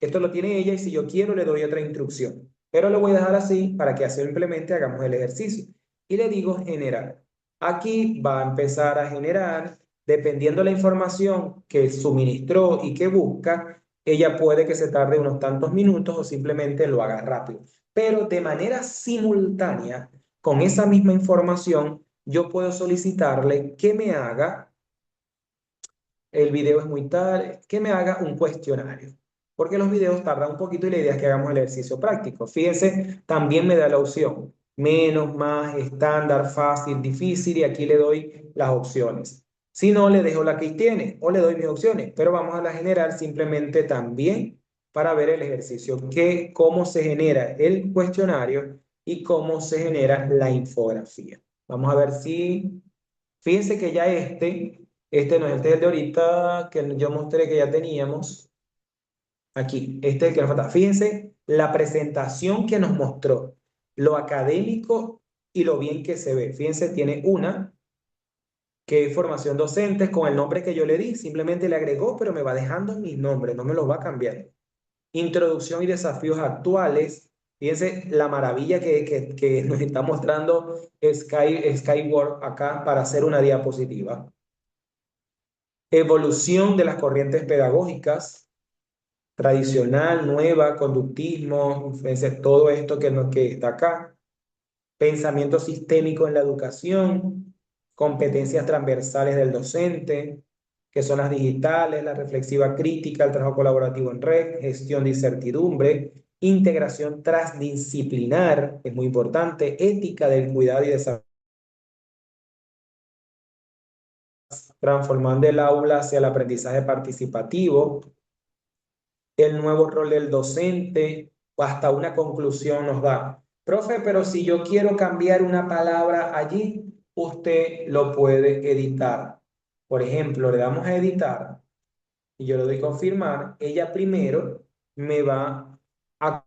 Esto lo tiene ella y si yo quiero le doy otra instrucción. Pero lo voy a dejar así para que simplemente hagamos el ejercicio. Y le digo generar. Aquí va a empezar a generar, dependiendo de la información que suministró y que busca, ella puede que se tarde unos tantos minutos o simplemente lo haga rápido. Pero de manera simultánea, con esa misma información, yo puedo solicitarle que me haga el video es muy tal, que me haga un cuestionario, porque los videos tardan un poquito y la idea es que hagamos el ejercicio práctico. Fíjense, también me da la opción, menos, más, estándar, fácil, difícil, y aquí le doy las opciones. Si no, le dejo la que tiene o le doy mis opciones, pero vamos a la general simplemente también para ver el ejercicio, cómo se genera el cuestionario y cómo se genera la infografía. Vamos a ver si, fíjense que ya este no es el de ahorita que yo mostré que ya teníamos. Aquí, este es el que nos falta. Fíjense la presentación que nos mostró, lo académico y lo bien que se ve. Fíjense, tiene una que es formación docente con el nombre que yo le di. Simplemente le agregó, pero me va dejando mis nombres, no me los va cambiando. Introducción y desafíos actuales. Fíjense la maravilla que nos está mostrando Skyward acá para hacer una diapositiva. Evolución de las corrientes pedagógicas, tradicional, nueva, conductismo, todo esto que está acá. Pensamiento sistémico en la educación, competencias transversales del docente, que son las digitales, la reflexiva crítica, el trabajo colaborativo en red, gestión de incertidumbre, integración transdisciplinar, es muy importante, ética del cuidado y desarrollo, transformando el aula hacia el aprendizaje participativo, el nuevo rol del docente, o hasta una conclusión nos da. Profe, pero si yo quiero cambiar una palabra allí, usted lo puede editar. Por ejemplo, le damos a editar y yo le doy confirmar. Ella primero me va a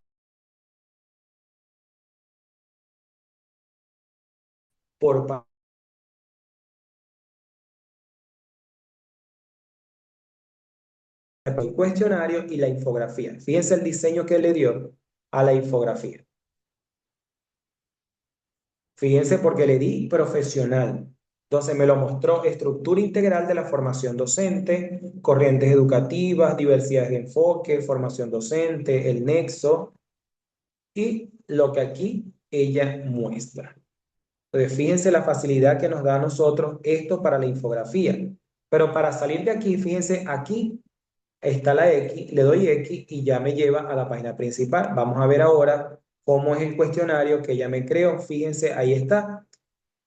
por el cuestionario y la infografía. Fíjense el diseño que le dio a la infografía. Fíjense porque le di profesional. Entonces me lo mostró estructura integral de la formación docente, corrientes educativas, diversidad de enfoque, formación docente, el nexo y lo que aquí ella muestra. Entonces fíjense la facilidad que nos da a nosotros esto para la infografía. Pero para salir de aquí, fíjense aquí está la X, le doy X y ya me lleva a la página principal. Vamos a ver ahora cómo es el cuestionario que ella me creó. Fíjense, ahí está.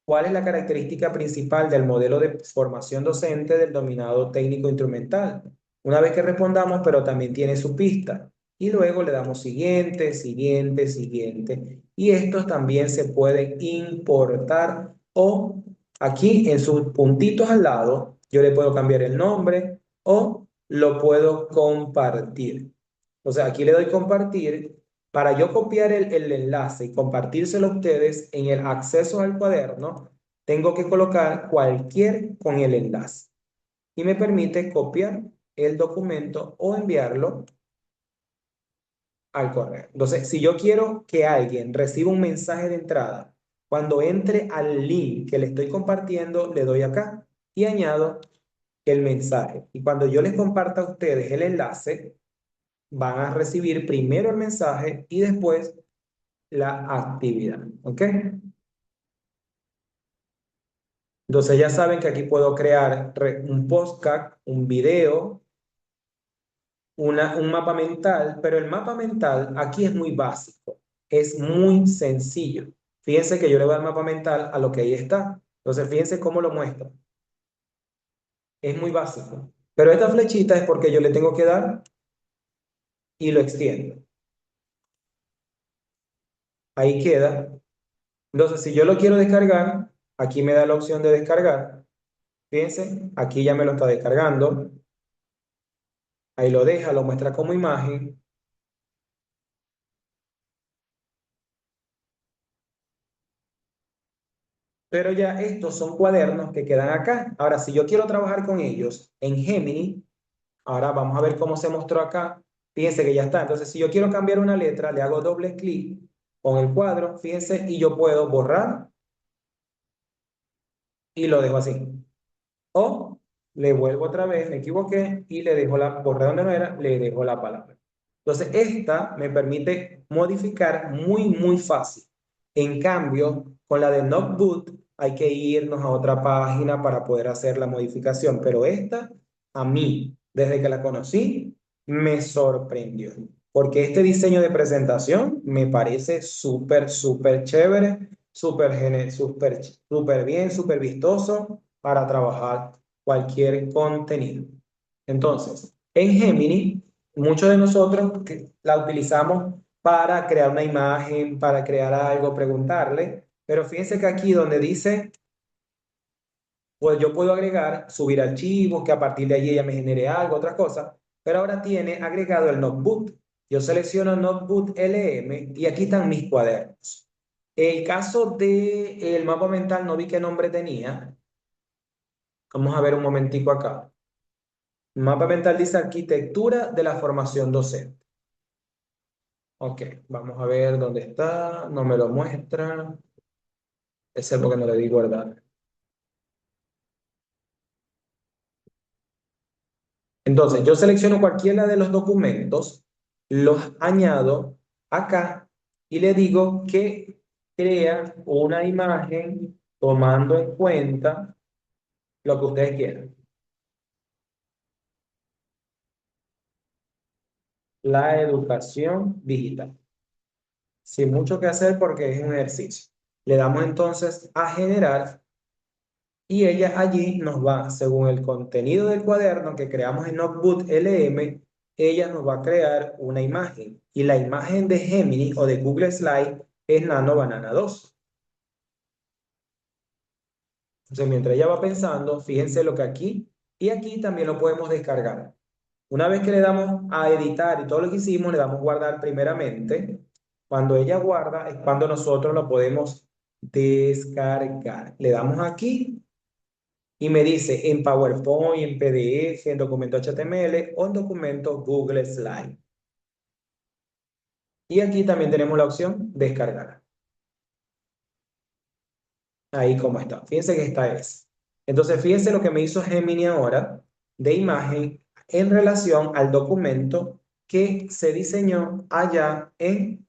¿Cuál es la característica principal del modelo de formación docente del dominado técnico instrumental? Una vez que respondamos, pero también tiene su pista. Y luego le damos siguiente, siguiente, siguiente. Y estos también se pueden importar o aquí en sus puntitos al lado, yo le puedo cambiar el nombre o lo puedo compartir. O sea, aquí le doy compartir. Para yo copiar el enlace y compartírselo a ustedes en el acceso al cuaderno, tengo que colocar cualquier con el enlace y me permite copiar el documento o enviarlo al correo. Entonces, si yo quiero que alguien reciba un mensaje de entrada, cuando entre al link que le estoy compartiendo, le doy acá y añado el mensaje. Y cuando yo les comparta a ustedes el enlace, van a recibir primero el mensaje y después la actividad. ¿Ok? Entonces ya saben que aquí puedo crear un podcast, un video, un mapa mental, pero el mapa mental aquí es muy básico, es muy sencillo. Fíjense que yo le voy al mapa mental a lo que ahí está. Entonces fíjense cómo lo muestro. Es muy básico. Pero esta flechita es porque yo le tengo que dar y lo extiendo. Ahí queda. Entonces si yo lo quiero descargar, aquí me da la opción de descargar. Fíjense, aquí ya me lo está descargando. Ahí lo deja, lo muestra como imagen. Pero ya estos son cuadernos que quedan acá. Ahora, si yo quiero trabajar con ellos en Gemini, ahora vamos a ver cómo se mostró acá. Fíjense que ya está. Entonces, si yo quiero cambiar una letra, le hago doble clic con el cuadro, fíjense, y yo puedo borrar y lo dejo así. O le vuelvo otra vez, me equivoqué y le dejo borré donde no era, le dejo la palabra. Entonces, esta me permite modificar muy fácil. En cambio, con la de Notebook hay que irnos a otra página para poder hacer la modificación. Pero esta, a mí, desde que la conocí, me sorprendió. Porque este diseño de presentación me parece súper chévere, súper bien, súper vistoso para trabajar cualquier contenido. Entonces, en Gemini, muchos de nosotros la utilizamos para crear una imagen, para crear algo, preguntarle, pero fíjense que aquí donde dice, pues yo puedo agregar, subir archivos, que a partir de allí ella me genere algo, otras cosas, pero ahora tiene agregado el notebook. Yo selecciono Notebook LM y aquí están mis cuadernos. El caso del mapa mental no vi qué nombre tenía. Vamos a ver un momentico acá. Mapa mental dice arquitectura de la formación docente. Ok, vamos a ver dónde está. No me lo muestra. Ese es porque no le di guardar. Entonces, yo selecciono cualquiera de los documentos, los añado acá y le digo que crea una imagen tomando en cuenta lo que ustedes quieran. La educación digital. Sin mucho que hacer porque es un ejercicio. Le damos entonces a generar y ella allí nos va, según el contenido del cuaderno que creamos en Notebook LM, ella nos va a crear una imagen. Y la imagen de Gemini o de Google Slide es Nano Banana 2. Entonces, mientras ella va pensando, fíjense lo que aquí y aquí también lo podemos descargar. Una vez que le damos a editar y todo lo que hicimos, le damos guardar primeramente. Cuando ella guarda es cuando nosotros lo podemos descargar. Le damos aquí y me dice en PowerPoint, en PDF, en documento HTML o en documento Google Slide. Y aquí también tenemos la opción descargar. Ahí como está. Fíjense que esta es. Entonces, fíjense lo que me hizo Gemini ahora de imagen en relación al documento que se diseñó allá en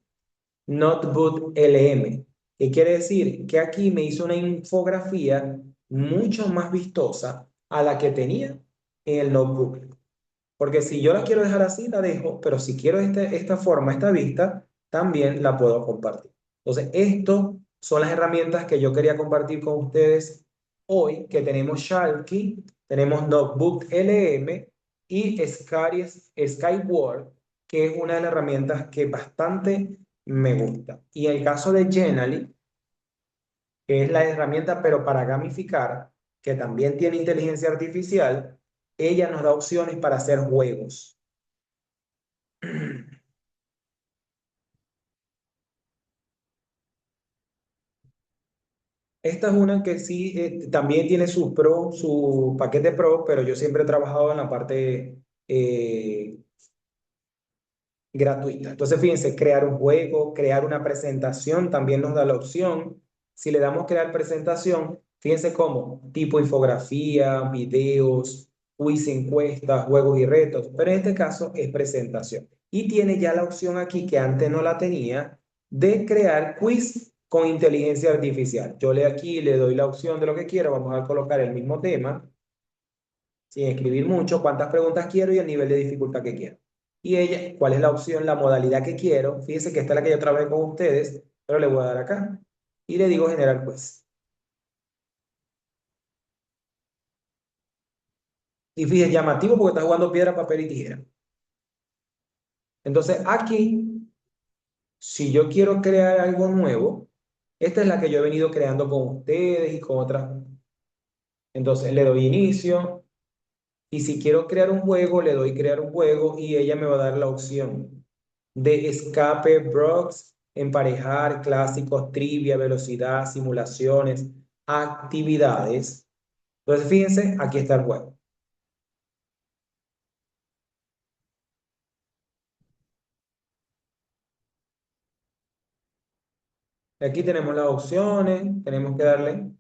Notebook LM. ¿Qué quiere decir? Que aquí me hizo una infografía mucho más vistosa a la que tenía en el notebook. Porque si yo la quiero dejar así, la dejo, pero si quiero esta forma, esta vista, también la puedo compartir. Entonces, esto son las herramientas que yo quería compartir con ustedes hoy, que tenemos Sharky, tenemos Notebook LM y Skyward, que es una de las herramientas que bastante me gusta. Y en el caso de Genially, que es la herramienta, pero para gamificar, que también tiene inteligencia artificial, ella nos da opciones para hacer juegos. Esta es una que sí, también tiene su pro, su paquete pro, pero yo siempre he trabajado en la parte gratuita. Entonces, fíjense, crear un juego, crear una presentación, también nos da la opción. Si le damos crear presentación, fíjense cómo, tipo infografía, videos, quiz, encuestas, juegos y retos, pero en este caso es presentación. Y tiene ya la opción aquí que antes no la tenía de crear quiz con inteligencia artificial. Yo le aquí le doy la opción de lo que quiero, vamos a colocar el mismo tema sin escribir mucho, cuántas preguntas quiero y el nivel de dificultad que quiero. Y ella, cuál es la opción, la modalidad que quiero. Fíjense que esta es la que yo trabajé con ustedes, pero le voy a dar acá. Y le digo generar quiz. Y fíjense, llamativo porque está jugando piedra, papel y tijera. Entonces aquí, si yo quiero crear algo nuevo, esta es la que yo he venido creando con ustedes y con otras. Entonces le doy inicio. Y si quiero crear un juego, le doy crear un juego y ella me va a dar la opción de escape, blocks, emparejar, clásicos, trivia, velocidad, simulaciones, actividades. Entonces, fíjense, aquí está el juego. Aquí tenemos las opciones, tenemos que darle.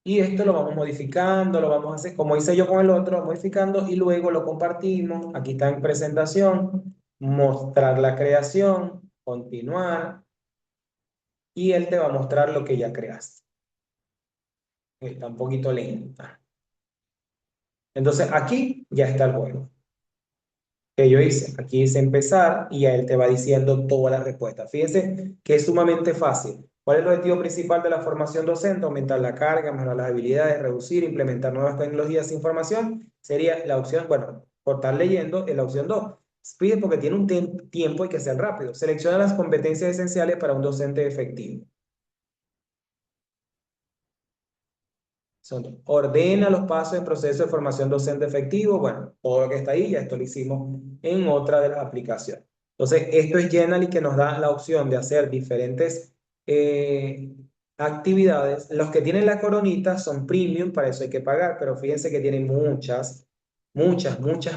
Y esto lo vamos modificando, lo vamos a hacer, como hice yo con el otro, modificando y luego lo compartimos. Aquí está en presentación, mostrar la creación, continuar y él te va a mostrar lo que ya creaste. Está un poquito lenta. Entonces aquí ya está el juego que yo hice. Aquí dice empezar y a él te va diciendo todas las respuestas. Fíjense que es sumamente fácil. ¿Cuál es el objetivo principal de la formación docente? Aumentar la carga, mejorar las habilidades, reducir, implementar nuevas tecnologías de información. Sería la opción, bueno, por estar leyendo, es la opción 2. Pide porque tiene un tiempo y que ser rápido. Selecciona las competencias esenciales para un docente efectivo. Ordena los pasos en proceso de formación docente efectivo. Bueno, todo lo que está ahí, ya esto lo hicimos en otra de las aplicaciones. Entonces, esto es Genially que nos da la opción de hacer diferentes eh, actividades. Los que tienen la coronita son premium, para eso hay que pagar, pero fíjense que tienen muchas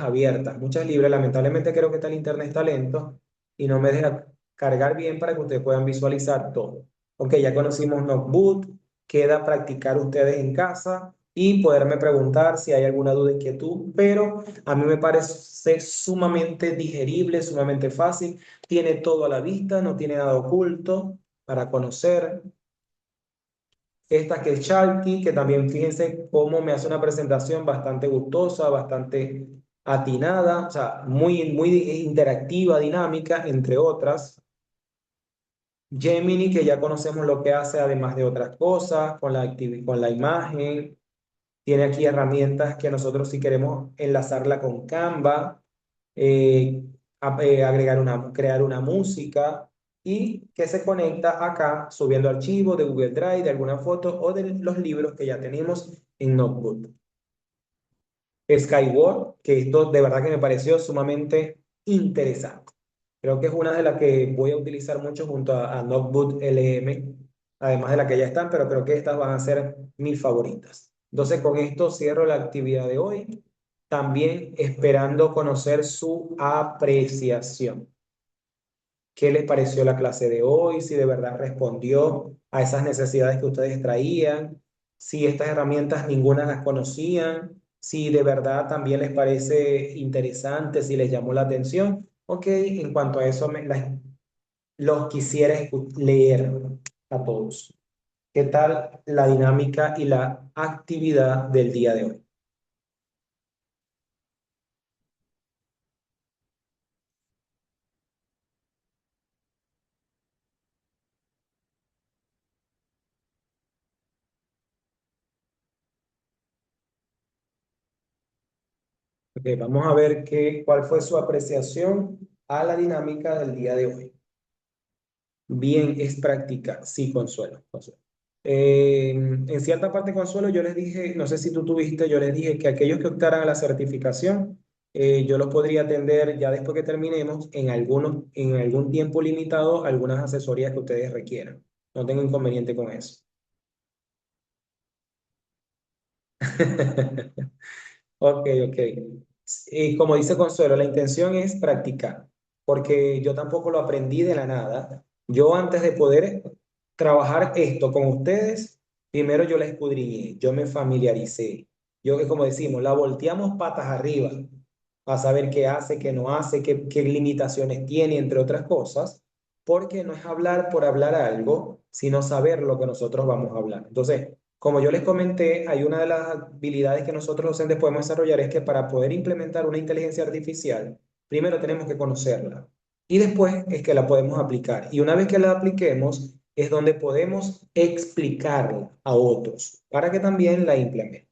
abiertas, muchas libres. Lamentablemente creo que el internet está lento y no me deja cargar bien para que ustedes puedan visualizar todo. Ok, ya conocimos Notebook, queda practicar ustedes en casa y poderme preguntar si hay alguna duda, inquietud, pero a mí me parece sumamente digerible, sumamente fácil, tiene todo a la vista, no tiene nada oculto para conocer. Esta que es Sharky, que también fíjense cómo me hace una presentación bastante gustosa, bastante atinada, o sea, muy interactiva, dinámica, entre otras. Gemini, que ya conocemos lo que hace, además de otras cosas, con la imagen. Tiene aquí herramientas que nosotros si queremos enlazarla con Canva, eh, crear una música y que se conecta acá subiendo archivos de Google Drive, de alguna foto o de los libros que ya tenemos en Notebook. Skyward, que esto de verdad que me pareció sumamente interesante. Creo que es una de las que voy a utilizar mucho junto a Notebook LM, además de la que ya están, pero creo que estas van a ser mis favoritas. Entonces, con esto cierro la actividad de hoy, también esperando conocer su apreciación. ¿Qué les pareció la clase de hoy? Si de verdad respondió a esas necesidades que ustedes traían, si estas herramientas ninguna las conocían, si de verdad también les parece interesante, si les llamó la atención. Ok, en cuanto a eso, los quisiera leer a todos. ¿Qué tal la dinámica y la actividad del día de hoy? Ok, vamos a ver cuál fue su apreciación a la dinámica del día de hoy. Bien, es práctica. Sí, Consuelo. Consuelo. En cierta parte, Consuelo, yo les dije, no sé si tú tuviste, yo les dije que aquellos que optaran a la certificación, yo los podría atender ya después que terminemos en algún tiempo limitado, algunas asesorías que ustedes requieran. No tengo inconveniente con eso. Ok, ok. Y como dice Consuelo, la intención es practicar, porque yo tampoco lo aprendí de la nada. Yo antes de poder trabajar esto con ustedes, primero yo la escudriñé, yo me familiaricé. Yo que como decimos, la volteamos patas arriba para saber qué hace, qué no hace, qué limitaciones tiene, entre otras cosas, porque no es hablar por hablar algo, sino saber lo que nosotros vamos a hablar. Entonces, como yo les comenté, hay una de las habilidades que nosotros los docentes podemos desarrollar es que para poder implementar una inteligencia artificial, primero tenemos que conocerla y después es que la podemos aplicar. Y una vez que la apliquemos, es donde podemos explicarla a otros para que también la implementen.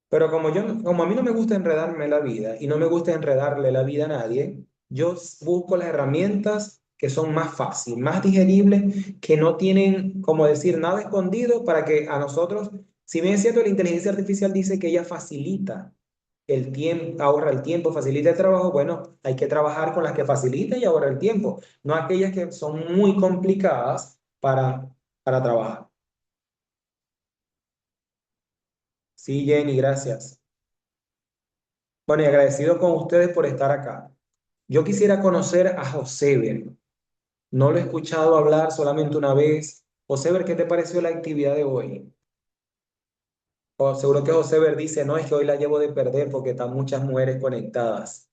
Pero como a mí no me gusta enredarme la vida y no me gusta enredarle la vida a nadie, yo busco las herramientas que son más fáciles, más digeribles, que no tienen, como decir, nada escondido para que a nosotros, si bien es cierto, la inteligencia artificial dice que ella facilita el tiempo, ahorra el tiempo, facilita el trabajo, bueno, hay que trabajar con las que facilita y ahorra el tiempo, no aquellas que son muy complicadas para trabajar. Sí, Jenny, gracias. Bueno, y agradecido con ustedes por estar acá. Yo quisiera conocer a Joséber. No lo he escuchado hablar solamente una vez. Joséber, ¿qué te pareció la actividad de hoy? O seguro que Joséber dice, no, es que hoy la llevo de perder porque están muchas mujeres conectadas.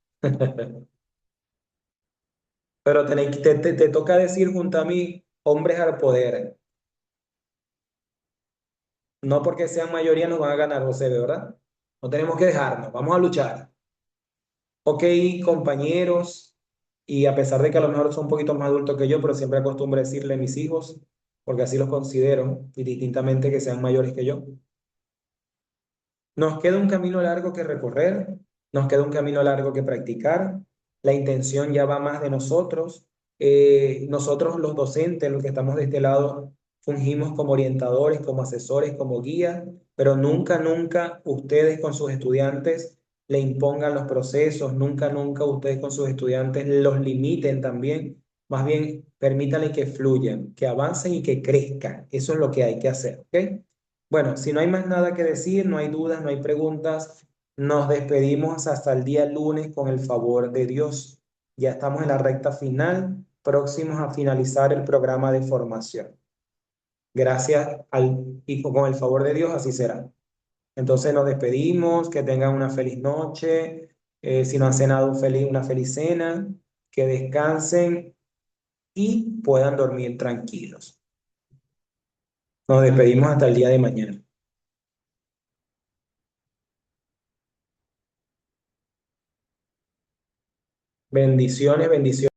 Pero te toca decir junto a mí, hombres al poder. No porque sean mayoría nos van a ganar, Joséber, ¿verdad? No tenemos que dejarnos, vamos a luchar. Ok, compañeros, y a pesar de que a lo mejor son un poquito más adultos que yo, pero siempre acostumbro a decirle a mis hijos, porque así los considero, y distintamente que sean mayores que yo. Nos queda un camino largo que recorrer, nos queda un camino largo que practicar. La intención ya va más de nosotros. Nosotros los docentes, los que estamos de este lado, fungimos como orientadores, como asesores, como guías, pero nunca, nunca ustedes con sus estudiantes le impongan los procesos, nunca, nunca ustedes con sus estudiantes los limiten también. Más bien, permítanle que fluyan, que avancen y que crezcan. Eso es lo que hay que hacer, ¿ok? Bueno, si no hay más nada que decir, no hay dudas, no hay preguntas, nos despedimos hasta el día lunes con el favor de Dios. Ya estamos en la recta final, próximos a finalizar el programa de formación. Gracias al y con el favor de Dios, así será. Entonces nos despedimos, que tengan una feliz noche, si no han cenado una feliz cena, que descansen y puedan dormir tranquilos. Nos despedimos hasta el día de mañana. Bendiciones, bendiciones.